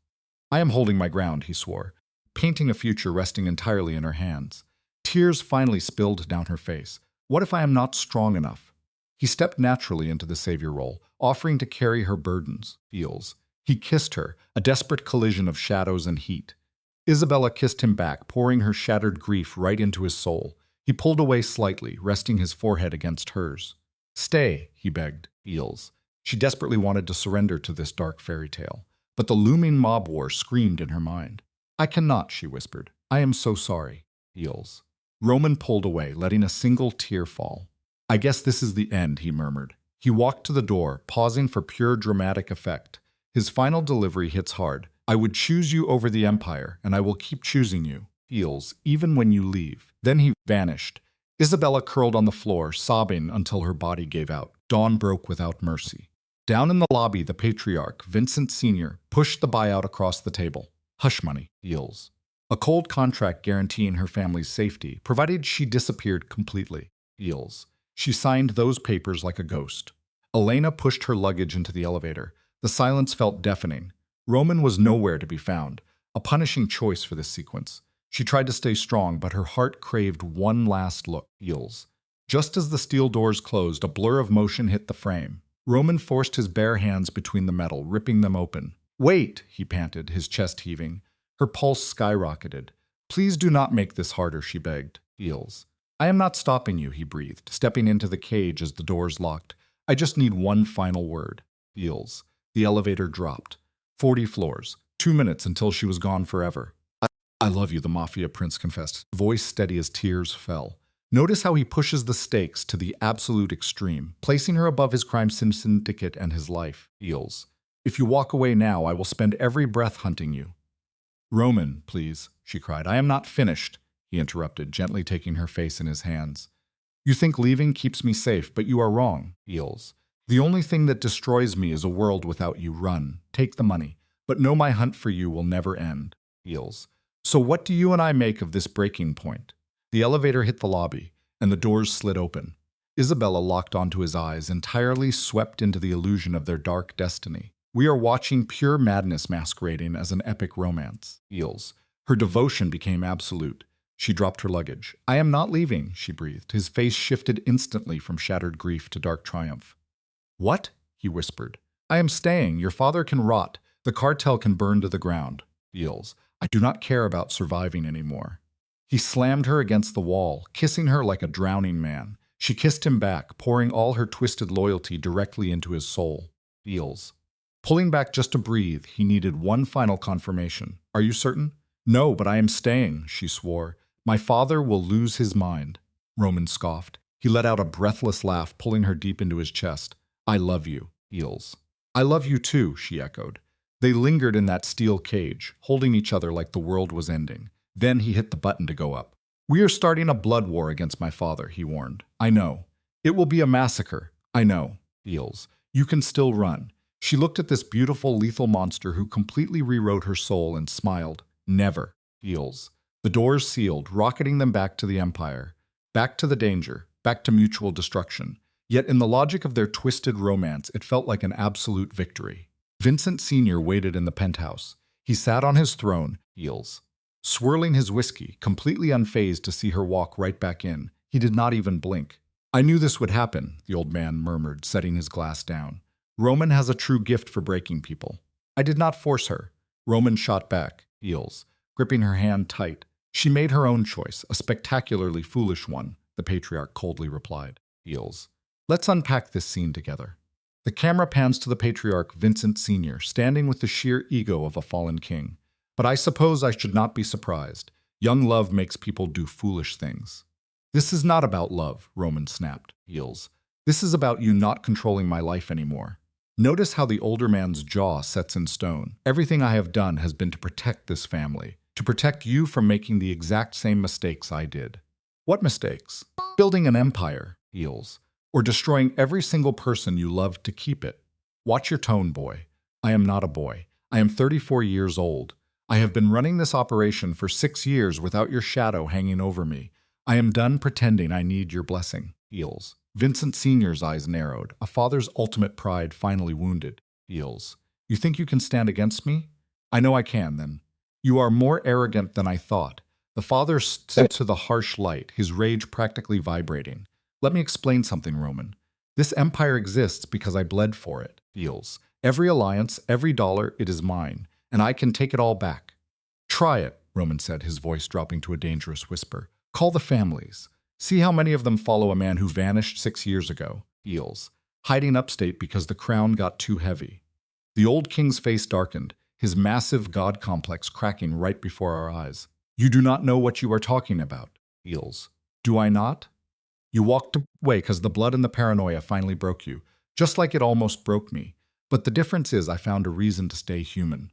Speaker 2: "I am holding my ground," he swore, painting a future resting entirely in her hands. Tears finally spilled down her face. "What if I am not strong enough?" He stepped naturally into the savior role, offering to carry her burdens. Heels. He kissed her, a desperate collision of shadows and heat. Isabella kissed him back, pouring her shattered grief right into his soul. He pulled away slightly, resting his forehead against hers. "Stay," he begged. Heels. She desperately wanted to surrender to this dark fairy tale. But the looming mob war screamed in her mind. "I cannot," she whispered. "I am so sorry." Heels. Roman pulled away, letting a single tear fall. "I guess this is the end," he murmured. He walked to the door, pausing for pure dramatic effect. His final delivery hits hard. "I would choose you over the Empire, and I will keep choosing you." Heels, even when you leave. Then he vanished. Isabella curled on the floor, sobbing until her body gave out. Dawn broke without mercy. Down in the lobby, the patriarch, Vincent Sr., pushed the buyout across the table. "Hush money." Heels. A cold contract guaranteeing her family's safety, provided she disappeared completely. Feels. She signed those papers like a ghost. Elena pushed her luggage into the elevator. The silence felt deafening. Roman was nowhere to be found, a punishing choice for this sequence. She tried to stay strong, but her heart craved one last look. Feels. Just as the steel doors closed, a blur of motion hit the frame. Roman forced his bare hands between the metal, ripping them open. "Wait," he panted, his chest heaving. Her pulse skyrocketed. "Please do not make this harder," she begged. Feels. "I am not stopping you," he breathed, stepping into the cage as the doors locked. "I just need one final word." Feels. The elevator dropped. 40 floors. 2 minutes until she was gone forever. I love you," the Mafia prince confessed, voice steady as tears fell. Notice how he pushes the stakes to the absolute extreme, placing her above his crime syndicate and his life. Feels. "If you walk away now, I will spend every breath hunting you." "Roman, please," she cried. "I am not finished," he interrupted, gently taking her face in his hands. "You think leaving keeps me safe, but you are wrong." Feels. "The only thing that destroys me is a world without you. Run. Take the money. But know my hunt for you will never end." Feels. "So what do you and I make of this breaking point?" The elevator hit the lobby, and the doors slid open. Isabella locked onto his eyes, entirely swept into the illusion of their dark destiny. We are watching pure madness masquerading as an epic romance. Feels. Her devotion became absolute. She dropped her luggage. "I am not leaving," she breathed. His face shifted instantly from shattered grief to dark triumph. "What?" he whispered. "I am staying. Your father can rot. The cartel can burn to the ground." Feels. "I do not care about surviving anymore." He slammed her against the wall, kissing her like a drowning man. She kissed him back, pouring all her twisted loyalty directly into his soul. Feels. Pulling back just to breathe, he needed one final confirmation. "Are you certain?" "No, but I am staying," she swore. "My father will lose his mind." Roman scoffed. He let out a breathless laugh, pulling her deep into his chest. "I love you." Feels. "I love you too," she echoed. They lingered in that steel cage, holding each other like the world was ending. Then he hit the button to go up. "We are starting a blood war against my father," he warned. "I know. It will be a massacre. I know." Feels. "You can still run." She looked at this beautiful, lethal monster who completely rewrote her soul and smiled. "Never." Feels. The doors sealed, rocketing them back to the Empire. Back to the danger. Back to mutual destruction. Yet in the logic of their twisted romance, it felt like an absolute victory. Vincent Sr. waited in the penthouse. He sat on his throne, Feels. Swirling his whiskey, completely unfazed to see her walk right back in. He did not even blink. "I knew this would happen," the old man murmured, setting his glass down. "Roman has a true gift for breaking people. I did not force her." Roman shot back, Feels, gripping her hand tight. "She made her own choice, a spectacularly foolish one," the patriarch coldly replied. Feels. "Let's unpack this scene together." The camera pans to the patriarch, Vincent Sr., standing with the sheer ego of a fallen king. "But I suppose I should not be surprised. Young love makes people do foolish things." "This is not about love," Roman snapped. Feels. "This is about you not controlling my life anymore." Notice how the older man's jaw sets in stone. "Everything I have done has been to protect this family, to protect you from making the exact same mistakes I did." "What mistakes?" "Building an empire," Feels, "or destroying every single person you loved to keep it." "Watch your tone, boy. I am not a boy. I am 34 years old. I have been running this operation for 6 years without your shadow hanging over me. I am done pretending I need your blessing." Feels. Vincent Sr.'s eyes narrowed, a father's ultimate pride finally wounded. Feels. "You think you can stand against me? I know I can, then." "You are more arrogant than I thought." The father stood to the harsh light, his rage practically vibrating. "Let me explain something, Roman. This empire exists because I bled for it." Feels. "Every alliance, every dollar, it is mine, and I can take it all back." "Try it," Roman said, his voice dropping to a dangerous whisper. "Call the families. See how many of them follow a man who vanished 6 years ago." Feels. "Hiding upstate because the crown got too heavy." The old king's face darkened, his massive god complex cracking right before our eyes. "You do not know what you are talking about." Feels. "Do I not? You walked away because the blood and the paranoia finally broke you, just like it almost broke me. But the difference is I found a reason to stay human."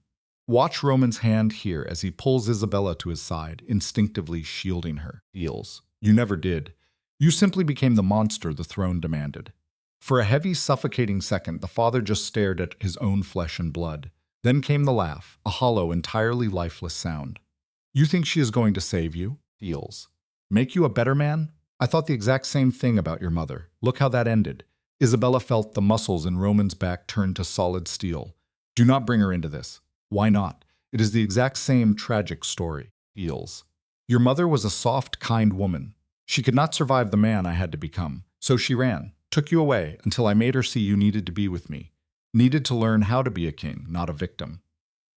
Speaker 2: Watch Roman's hand here as he pulls Isabella to his side, instinctively shielding her. Feels. "You never did. You simply became the monster the throne demanded." For a heavy, suffocating second, the father just stared at his own flesh and blood. Then came the laugh, a hollow, entirely lifeless sound. You think she is going to save you? Feels. Make you a better man? I thought the exact same thing about your mother. Look how that ended. Isabella felt the muscles in Roman's back turn to solid steel. Do not bring her into this. Why not? It is the exact same tragic story. Feels. Your mother was a soft, kind woman. She could not survive the man I had to become. So she ran, took you away, until I made her see you needed to be with me. Needed to learn how to be a king, not a victim.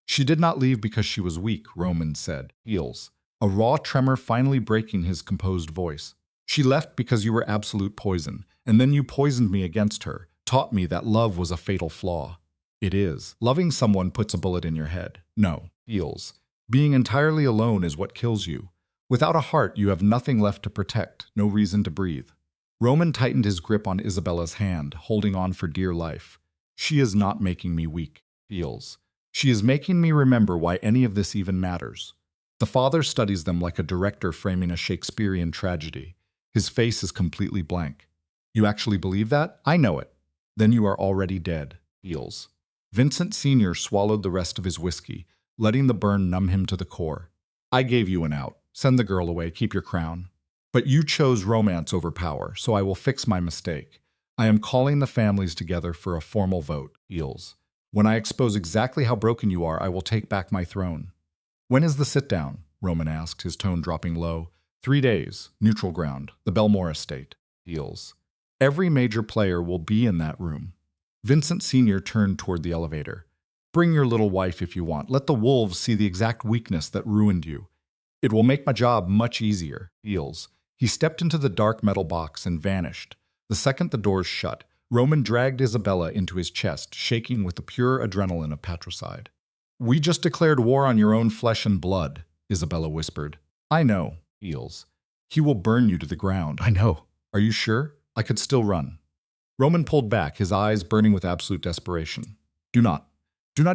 Speaker 2: She did not leave because she was weak, Roman said. Feels. A raw tremor finally breaking his composed voice. She left because you were absolute poison, and then you poisoned me against her, taught me that love was a fatal flaw. It is. Loving someone puts a bullet in your head. No. Feels. Being entirely alone is what kills you. Without a heart, you have nothing left to protect, no reason to breathe. Roman tightened his grip on Isabella's hand, holding on for dear life. She is not making me weak. Feels. She is making me remember why any of this even matters. The father studies them like a director framing a Shakespearean tragedy. His face is completely blank. You actually believe that? I know it. Then you are already dead. Feels. Vincent Sr. swallowed the rest of his whiskey, letting the burn numb him to the core. I gave you an out. Send the girl away, keep your crown. But you chose romance over power, so I will fix my mistake. I am calling the families together for a formal vote. Feels. When I expose exactly how broken you are, I will take back my throne. When is the sit-down? Roman asked, his tone dropping low. 3 days, neutral ground, the Belmore estate. Feels. Every major player will be in that room. Vincent Sr. turned toward the elevator. Bring your little wife if you want. Let the wolves see the exact weakness that ruined you. It will make my job much easier. Feels. He stepped into the dark metal box and vanished. The second the doors shut, Roman dragged Isabella into his chest, shaking with the pure adrenaline of patricide. We just declared war on your own flesh and blood, Isabella whispered. I know. Feels. He will burn you to the ground. I know. Are you sure? I could still run. Roman pulled back, his eyes burning with absolute desperation. Do not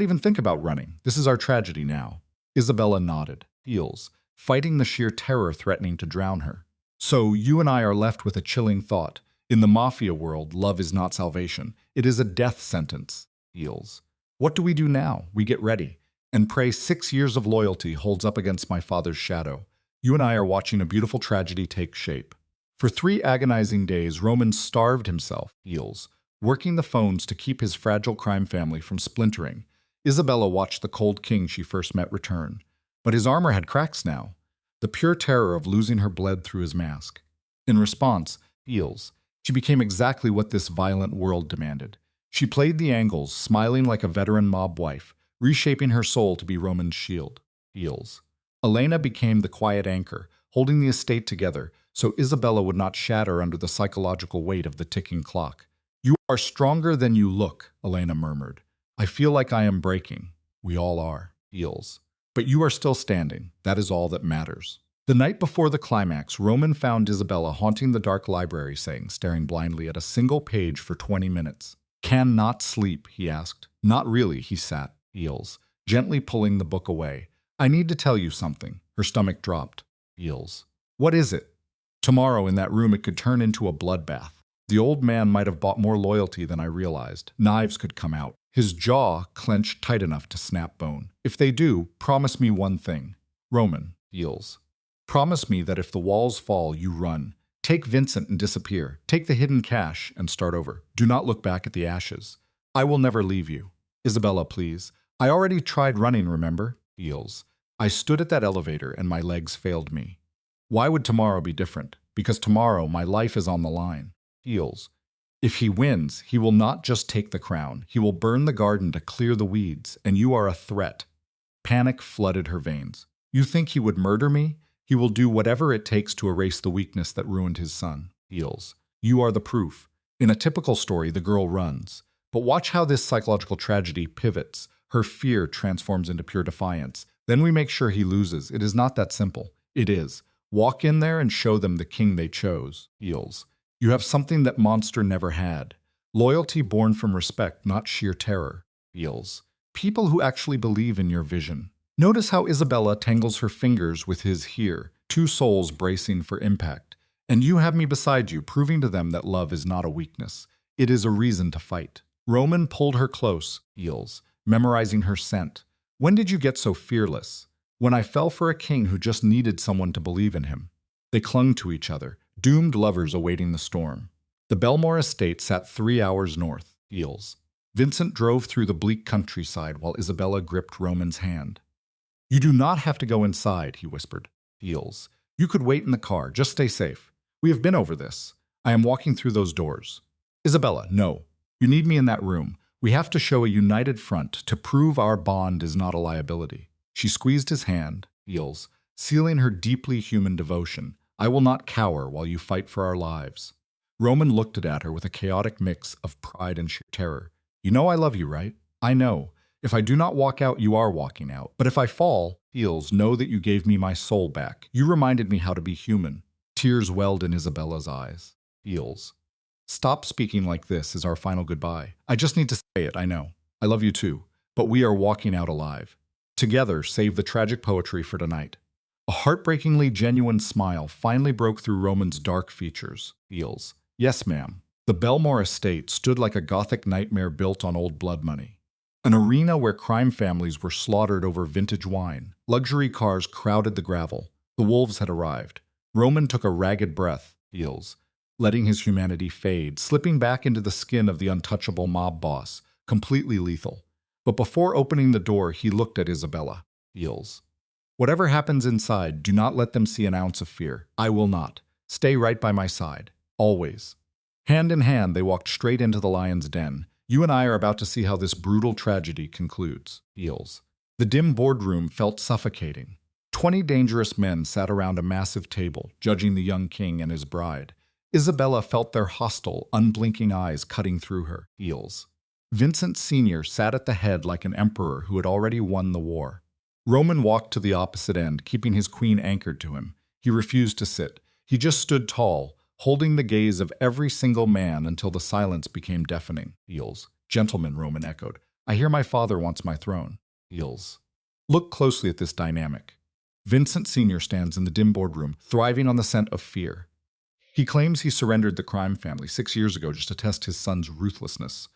Speaker 2: even think about running. This is our tragedy now. Isabella nodded. Feels. Fighting the sheer terror threatening to drown her. So you and I are left with a chilling thought. In the Mafia world, love is not salvation. It is a death sentence. Feels. What do we do now? We get ready and pray 6 years of loyalty holds up against my father's shadow. You and I are watching a beautiful tragedy take shape. For 3 agonizing days, Roman starved himself, Feels, working the phones to keep his fragile crime family from splintering. Isabella watched the cold king she first met return. But his armor had cracks now. The pure terror of losing her bled through his mask. In response, Feels, she became exactly what this violent world demanded. She played the angles, smiling like a veteran mob wife, reshaping her soul to be Roman's shield. Feels. Elena became the quiet anchor, holding the estate together so Isabella would not shatter under the psychological weight of the ticking clock. You are stronger than you look, Elena murmured. I feel like I am breaking. We all are. Feels. But you are still standing. That is all that matters. The night before the climax, Roman found Isabella haunting the dark library, staring blindly at a single page for 20 minutes. Cannot sleep, he asked. Not really, he sat. Feels. Gently pulling the book away. I need to tell you something. Her stomach dropped. Feels. What is it? Tomorrow in that room it could turn into a bloodbath. The old man might have bought more loyalty than I realized. Knives could come out. His jaw clenched tight enough to snap bone. If they do, promise me one thing. Roman. Feels. Promise me that if the walls fall, you run. Take Vincent and disappear. Take the hidden cash and start over. Do not look back at the ashes. I will never leave you. Isabella, please. I already tried running, remember? Feels. I stood at that elevator and my legs failed me. Why would tomorrow be different? Because tomorrow my life is on the line. Feels. If he wins, he will not just take the crown. He will burn the garden to clear the weeds, and you are a threat. Panic flooded her veins. You think he would murder me? He will do whatever it takes to erase the weakness that ruined his son. Feels. You are the proof. In a typical story, the girl runs. But watch how this psychological tragedy pivots. Her fear transforms into pure defiance. Then we make sure he loses. It is not that simple. It is. Walk in there and show them the king they chose. Feels. You have something that monster never had. Loyalty born from respect, not sheer terror. Feels. People who actually believe in your vision. Notice how Isabella tangles her fingers with his here, 2 souls bracing for impact. And you have me beside you, proving to them that love is not a weakness. It is a reason to fight. Roman pulled her close, Feels, memorizing her scent. When did you get so fearless? When I fell for a king who just needed someone to believe in him. They clung to each other, doomed lovers awaiting the storm. The Belmore estate sat 3 hours north, Eels. Vincent drove through the bleak countryside while Isabella gripped Roman's hand. You do not have to go inside, he whispered. Eels. You could wait in the car, just stay safe. We have been over this. I am walking through those doors. Isabella, no. You need me in that room. We have to show a united front to prove our bond is not a liability. She squeezed his hand, Eels, sealing her deeply human devotion. I will not cower while you fight for our lives. Roman looked at her with a chaotic mix of pride and sheer terror. You know I love you, right? I know. If I do not walk out, you are walking out. But if I fall, Eels, know that you gave me my soul back. You reminded me how to be human. Tears welled in Isabella's eyes. Eels. Stop speaking like this is our final goodbye. I just need to say it, I know. I love you too. But we are walking out alive. Together, save the tragic poetry for tonight. A heartbreakingly genuine smile finally broke through Roman's dark features. Eels. Yes, ma'am. The Belmore estate stood like a Gothic nightmare built on old blood money. An arena where crime families were slaughtered over vintage wine. Luxury cars crowded the gravel. The wolves had arrived. Roman took a ragged breath, Eels, letting his humanity fade, slipping back into the skin of the untouchable mob boss, completely lethal. But before opening the door, he looked at Isabella. Eels. Whatever happens inside, do not let them see an ounce of fear. I will not. Stay right by my side. Always. Hand in hand, they walked straight into the lion's den. You and I are about to see how this brutal tragedy concludes. Eels. The dim boardroom felt suffocating. 20 dangerous men sat around a massive table, judging the young king and his bride. Isabella felt their hostile, unblinking eyes cutting through her. Eels. Vincent Sr. sat at the head like an emperor who had already won the war. Roman walked to the opposite end, keeping his queen anchored to him. He refused to sit. He just stood tall, holding the gaze of every single man until the silence became deafening. Eels. Gentlemen, Roman echoed. I hear my father wants my throne. Eels. Look closely at this dynamic. Vincent Sr. stands in the dim boardroom, thriving on the scent of fear. He claims he surrendered the crime family 6 years ago just to test his son's ruthlessness.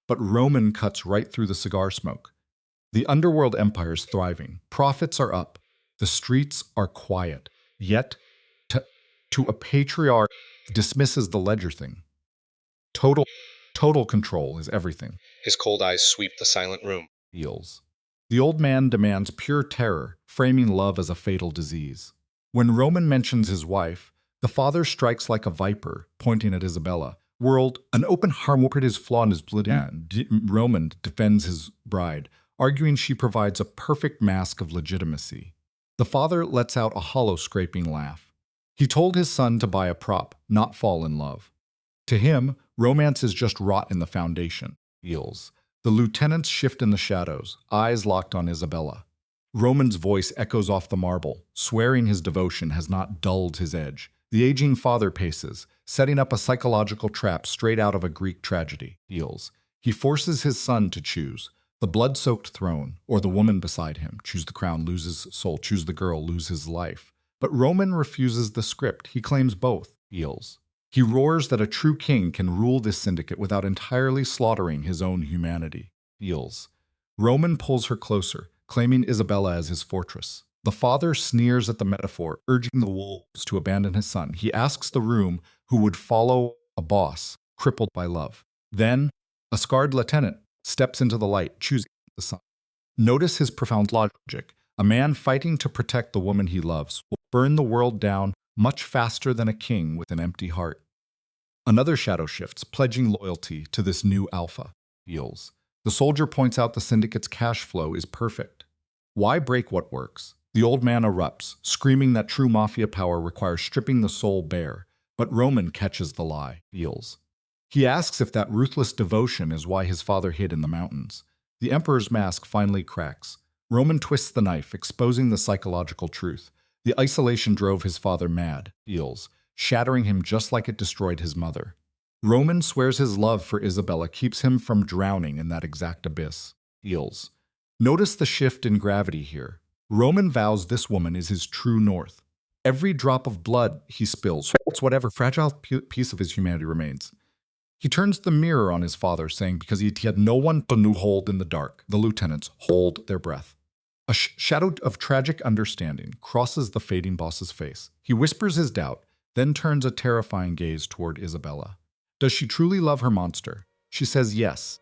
Speaker 2: But Roman cuts right through the cigar smoke. The underworld empire is thriving. Profits are up. The streets are quiet. Yet, to a patriarch dismisses the ledger thing. Total control is everything.
Speaker 4: His cold eyes sweep the silent room.
Speaker 2: Eels. The old man demands pure terror, framing love as a fatal disease. When Roman mentions his wife, the father strikes like a viper, pointing at Isabella. World, an open harm will put his flaw in his blood. Roman defends his bride, arguing she provides a perfect mask of legitimacy. The father lets out a hollow scraping laugh. He told his son to buy a prop, not fall in love. To him, romance is just rot in the foundation. Eels. The lieutenants shift in the shadows, eyes locked on Isabella. Roman's voice echoes off the marble, swearing his devotion has not dulled his edge. The aging father paces, setting up a psychological trap straight out of a Greek tragedy. Eels. He forces his son to choose. The blood-soaked throne, or the woman beside him. Choose the crown, lose his soul. Choose the girl, lose his life. But Roman refuses the script. He claims both. Eels. He roars that a true king can rule this syndicate without entirely slaughtering his own humanity. Eels. Roman pulls her closer, claiming Isabella as his fortress. The father sneers at the metaphor, urging the wolves to abandon his son. He asks the room who would follow a boss, crippled by love. Then, a scarred lieutenant steps into the light, choosing the son. Notice his profound logic. A man fighting to protect the woman he loves will burn the world down much faster than a king with an empty heart. Another shadow shifts, pledging loyalty to this new alpha. Eels. The soldier points out the syndicate's cash flow is perfect. Why break what works? The old man erupts, screaming that true mafia power requires stripping the soul bare. But Roman catches the lie. Eels. He asks if that ruthless devotion is why his father hid in the mountains. The emperor's mask finally cracks. Roman twists the knife, exposing the psychological truth. The isolation drove his father mad. Eels. Shattering him just like it destroyed his mother. Roman swears his love for Isabella keeps him from drowning in that exact abyss. Eels. Notice the shift in gravity here. Roman vows this woman is his true north. Every drop of blood he spills, whatever fragile piece of his humanity remains. He turns the mirror on his father, saying because he had no one to hold in the dark, the lieutenants hold their breath. A shadow of tragic understanding crosses the fading boss's face. He whispers his doubt, then turns a terrifying gaze toward Isabella. Does she truly love her monster? She says yes.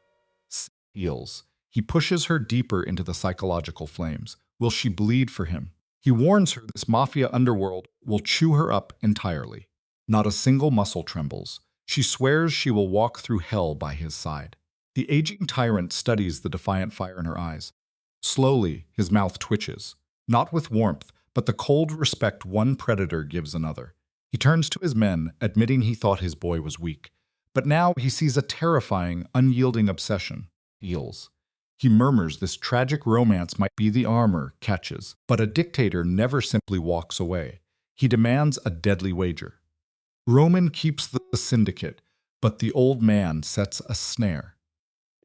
Speaker 2: Heals. He pushes her deeper into the psychological flames. Will she bleed for him? He warns her this mafia underworld will chew her up entirely. Not a single muscle trembles. She swears she will walk through hell by his side. The aging tyrant studies the defiant fire in her eyes. Slowly, his mouth twitches, not with warmth, but the cold respect one predator gives another. He turns to his men, admitting he thought his boy was weak. But now he sees a terrifying, unyielding obsession. Heals. He murmurs this tragic romance might be the armor, catches. But a dictator never simply walks away. He demands a deadly wager. Roman keeps the syndicate, but the old man sets a snare.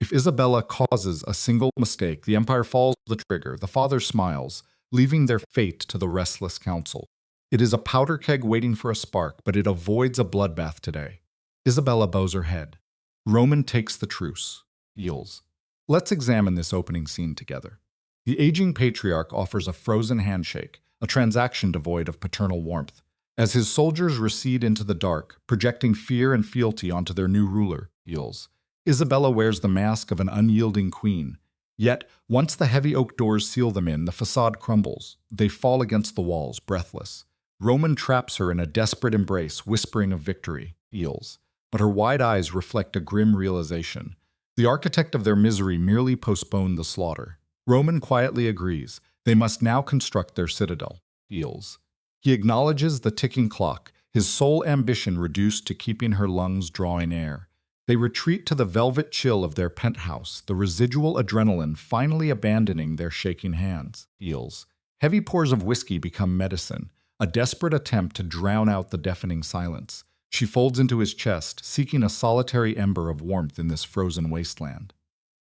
Speaker 2: If Isabella causes a single mistake, the empire falls the trigger. The father smiles, leaving their fate to the restless council. It is a powder keg waiting for a spark, but it avoids a bloodbath today. Isabella bows her head. Roman takes the truce. Yields. Let's examine this opening scene together. The aging patriarch offers a frozen handshake, a transaction devoid of paternal warmth. As his soldiers recede into the dark, projecting fear and fealty onto their new ruler, Yields. Isabella wears the mask of an unyielding queen. Yet, once the heavy oak doors seal them in, the facade crumbles. They fall against the walls, breathless. Roman traps her in a desperate embrace, whispering of victory. Yields. But her wide eyes reflect a grim realization. The architect of their misery merely postponed the slaughter. Roman quietly agrees. They must now construct their citadel. Yields. He acknowledges the ticking clock, his sole ambition reduced to keeping her lungs drawing air. They retreat to the velvet chill of their penthouse, the residual adrenaline finally abandoning their shaking hands. Heals. Heavy pours of whiskey become medicine, a desperate attempt to drown out the deafening silence. She folds into his chest, seeking a solitary ember of warmth in this frozen wasteland.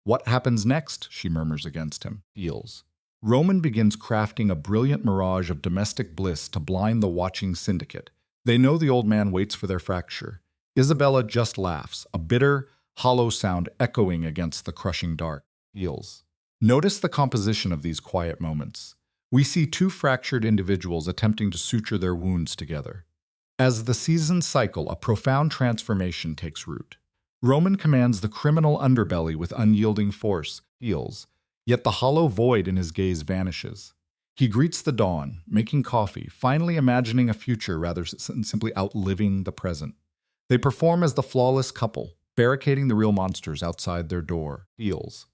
Speaker 2: What happens next? She murmurs against him. Heals. Roman begins crafting a brilliant mirage of domestic bliss to blind the watching syndicate. They know the old man waits for their fracture. Isabella just laughs, a bitter, hollow sound echoing against the crushing dark. Heals. Notice the composition of these quiet moments. We see two fractured individuals attempting to suture their wounds together. As the seasons cycle, a profound transformation takes root. Roman commands the criminal underbelly with unyielding force, Heals, yet the hollow void in his gaze vanishes. He greets the dawn, making coffee, finally imagining a future rather than simply outliving the present. They perform as the flawless couple, barricading the real monsters outside their door. Heals.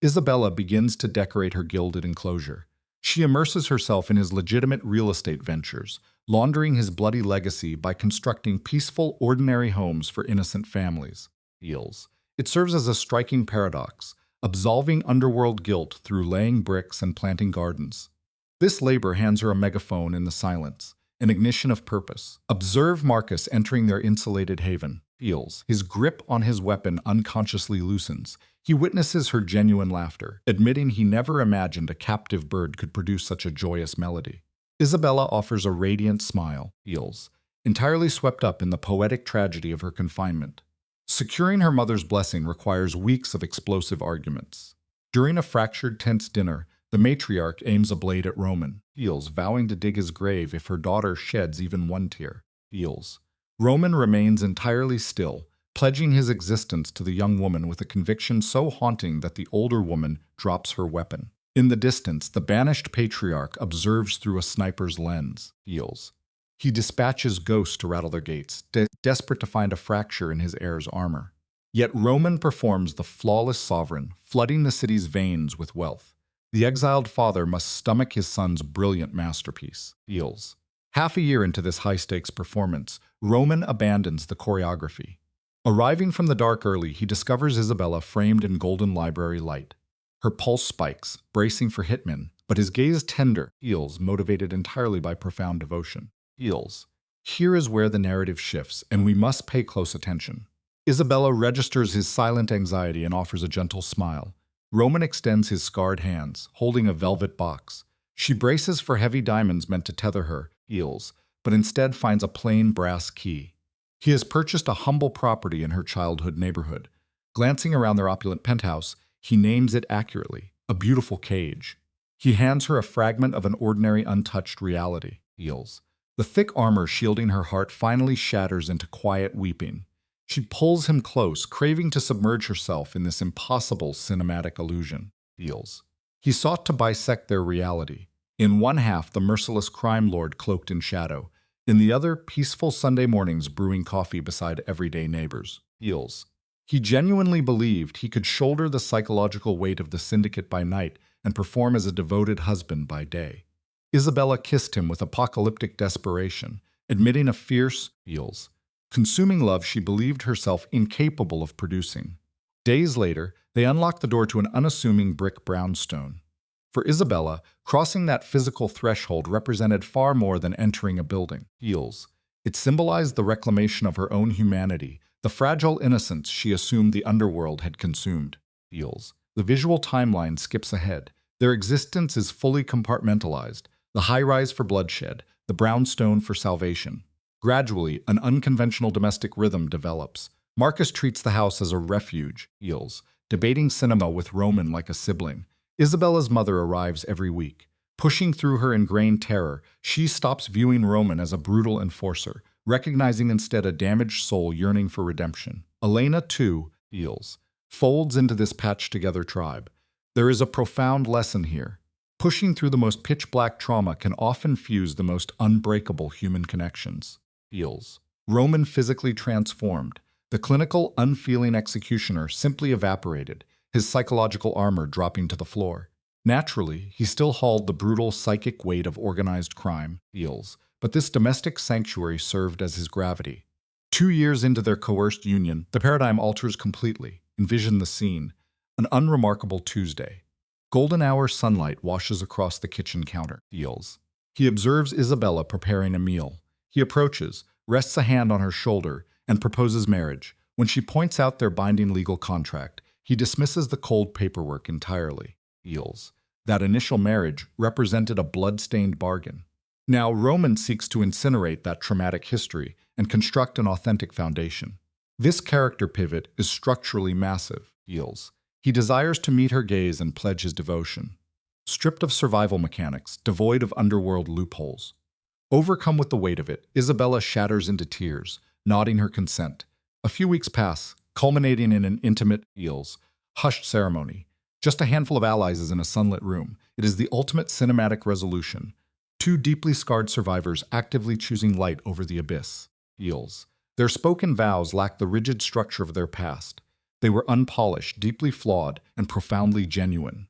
Speaker 2: Isabella begins to decorate her gilded enclosure. She immerses herself in his legitimate real estate ventures, laundering his bloody legacy by constructing peaceful, ordinary homes for innocent families. Heals. It serves as a striking paradox, absolving underworld guilt through laying bricks and planting gardens. This labor hands her a megaphone in the silence, an ignition of purpose. Observe Marcus entering their insulated haven. Feels. His grip on his weapon unconsciously loosens. He witnesses her genuine laughter, admitting he never imagined a captive bird could produce such a joyous melody. Isabella offers a radiant smile. Feels. Entirely swept up in the poetic tragedy of her confinement. Securing her mother's blessing requires weeks of explosive arguments. During a fractured, tense dinner, the matriarch aims a blade at Roman. Feels, vowing to dig his grave if her daughter sheds even one tear. Feels. Roman remains entirely still, pledging his existence to the young woman with a conviction so haunting that the older woman drops her weapon. In the distance, the banished patriarch observes through a sniper's lens. Feels. He dispatches ghosts to rattle their gates, desperate to find a fracture in his heir's armor. Yet Roman performs the flawless sovereign, flooding the city's veins with wealth. The exiled father must stomach his son's brilliant masterpiece. Feels. Half a year into this high-stakes performance, Roman abandons the choreography. Arriving from the dark early, he discovers Isabella framed in golden library light. Her pulse spikes, bracing for hitmen, but his gaze tender, Feels, motivated entirely by profound devotion. Feels. Here is where the narrative shifts, and we must pay close attention. Isabella registers his silent anxiety and offers a gentle smile. Roman extends his scarred hands, holding a velvet box. She braces for heavy diamonds meant to tether her, Feels, but instead finds a plain brass key. He has purchased a humble property in her childhood neighborhood. Glancing around their opulent penthouse, he names it accurately, a beautiful cage. He hands her a fragment of an ordinary untouched reality. Feels. The thick armor shielding her heart finally shatters into quiet weeping. She pulls him close, craving to submerge herself in this impossible cinematic illusion. Feels. He sought to bisect their reality. In one half, the merciless crime lord cloaked in shadow. In the other, peaceful Sunday mornings brewing coffee beside everyday neighbors. Feels. He genuinely believed he could shoulder the psychological weight of the syndicate by night and perform as a devoted husband by day. Isabella kissed him with apocalyptic desperation, admitting a fierce, feels, consuming love she believed herself incapable of producing. Days later, they unlocked the door to an unassuming brick brownstone. For Isabella, crossing that physical threshold represented far more than entering a building. Feels. It symbolized the reclamation of her own humanity, the fragile innocence she assumed the underworld had consumed. Feels. The visual timeline skips ahead. Their existence is fully compartmentalized. The high-rise for bloodshed, the brownstone for salvation. Gradually, an unconventional domestic rhythm develops. Marcus treats the house as a refuge. Feels. Debating cinema with Roman like a sibling. Isabella's mother arrives every week. Pushing through her ingrained terror, she stops viewing Roman as a brutal enforcer, recognizing instead a damaged soul yearning for redemption. Elena, too, feels, folds into this patched-together tribe. There is a profound lesson here. Pushing through the most pitch-black trauma can often fuse the most unbreakable human connections. Feels. Roman physically transformed. The clinical, unfeeling executioner simply evaporated, his psychological armor dropping to the floor. Naturally, he still hauled the brutal psychic weight of organized crime, Feels, but this domestic sanctuary served as his gravity. 2 years into their coerced union, the paradigm alters completely. Envision the scene. An unremarkable Tuesday. Golden hour sunlight washes across the kitchen counter. Feels. He observes Isabella preparing a meal. He approaches, rests a hand on her shoulder, and proposes marriage. When she points out their binding legal contract, he dismisses the cold paperwork entirely. Feels. That initial marriage represented a blood-stained bargain. Now Roman seeks to incinerate that traumatic history and construct an authentic foundation. This character pivot is structurally massive. Feels. He desires to meet her gaze and pledge his devotion. Stripped of survival mechanics, devoid of underworld loopholes. Overcome with the weight of it, Isabella shatters into tears, nodding her consent. A few weeks pass, culminating in an intimate, Feels, hushed ceremony. Just a handful of allies is in a sunlit room. It is the ultimate cinematic resolution. 2 deeply scarred survivors actively choosing light over the abyss. Feels. Their spoken vows lack the rigid structure of their past. They were unpolished, deeply flawed, and profoundly genuine.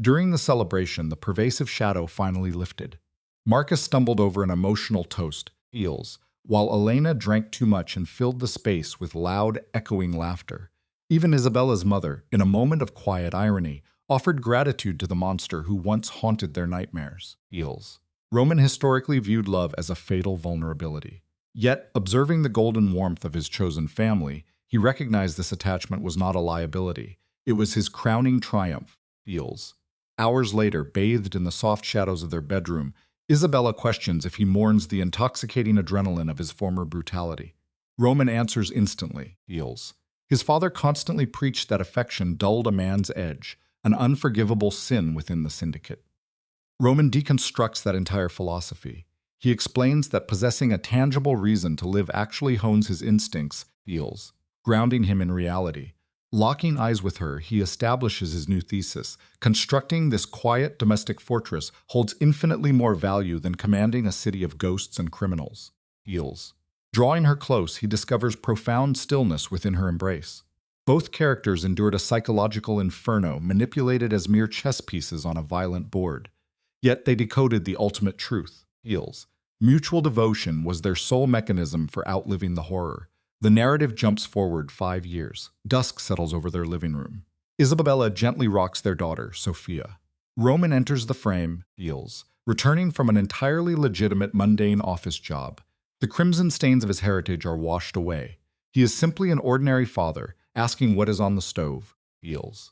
Speaker 2: During the celebration, the pervasive shadow finally lifted. Marcus stumbled over an emotional toast, Feels, while Elena drank too much and filled the space with loud, echoing laughter. Even Isabella's mother, in a moment of quiet irony, offered gratitude to the monster who once haunted their nightmares. Feels. Roman historically viewed love as a fatal vulnerability. Yet, observing the golden warmth of his chosen family, he recognized this attachment was not a liability. It was his crowning triumph. Feels. Hours later, bathed in the soft shadows of their bedroom, Isabella questions if he mourns the intoxicating adrenaline of his former brutality. Roman answers instantly. Feels. His father constantly preached that affection dulled a man's edge, an unforgivable sin within the syndicate. Roman deconstructs that entire philosophy. He explains that possessing a tangible reason to live actually hones his instincts, Feels, grounding him in reality. Locking eyes with her, he establishes his new thesis. Constructing this quiet domestic fortress holds infinitely more value than commanding a city of ghosts and criminals. Feels. Drawing her close, he discovers profound stillness within her embrace. Both characters endured a psychological inferno manipulated as mere chess pieces on a violent board. Yet they decoded the ultimate truth. Feels. Mutual devotion was their sole mechanism for outliving the horror. The narrative jumps forward 5 years. Dusk settles over their living room. Isabella gently rocks their daughter, Sophia. Roman enters the frame, Feels, returning from an entirely legitimate mundane office job. The crimson stains of his heritage are washed away. He is simply an ordinary father, asking what is on the stove. Feels.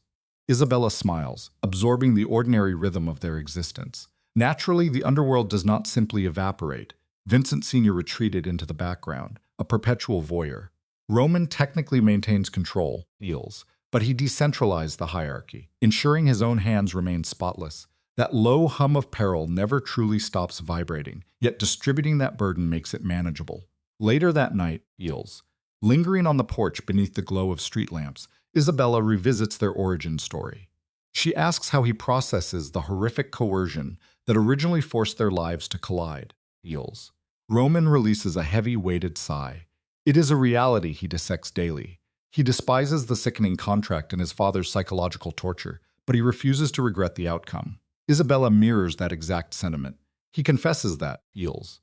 Speaker 2: Isabella smiles, absorbing the ordinary rhythm of their existence. Naturally, the underworld does not simply evaporate. Vincent Sr. retreated into the background, a perpetual voyeur. Roman technically maintains control, Feels, but he decentralized the hierarchy, ensuring his own hands remain spotless. That low hum of peril never truly stops vibrating, yet distributing that burden makes it manageable. Later that night, Eels. Lingering on the porch beneath the glow of street lamps, Isabella revisits their origin story. She asks how he processes the horrific coercion that originally forced their lives to collide. Eels. Roman releases a heavy-weighted sigh. It is a reality he dissects daily. He despises the sickening contract and his father's psychological torture, but he refuses to regret the outcome. Isabella mirrors that exact sentiment. He confesses that, Eels.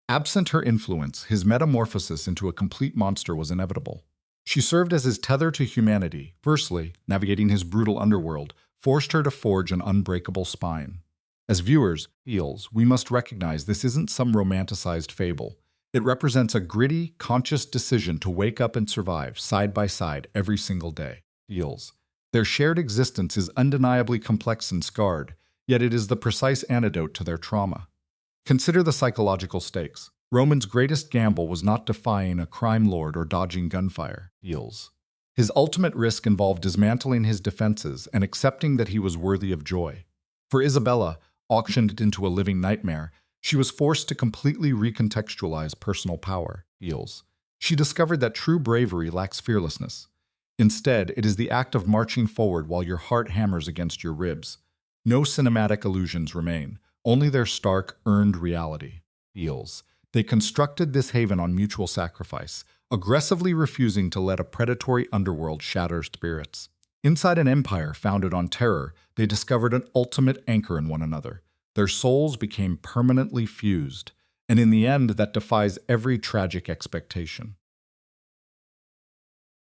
Speaker 2: Absent her influence, his metamorphosis into a complete monster was inevitable. She served as his tether to humanity. Firstly, navigating his brutal underworld forced her to forge an unbreakable spine. As viewers, Eels, we must recognize this isn't some romanticized fable. It represents a gritty, conscious decision to wake up and survive side by side every single day. Eels. Their shared existence is undeniably complex and scarred, yet it is the precise antidote to their trauma. Consider the psychological stakes. Roman's greatest gamble was not defying a crime lord or dodging gunfire. Eels. His ultimate risk involved dismantling his defenses and accepting that he was worthy of joy. For Isabella, auctioned into a living nightmare, she was forced to completely recontextualize personal power. Eels. She discovered that true bravery lacks fearlessness. Instead, it is the act of marching forward while your heart hammers against your ribs. No cinematic illusions remain, only their stark, earned reality. Eels. They constructed this haven on mutual sacrifice, aggressively refusing to let a predatory underworld shatter spirits. Inside an empire founded on terror, they discovered an ultimate anchor in one another. Their souls became permanently fused, and in the end that defies every tragic expectation.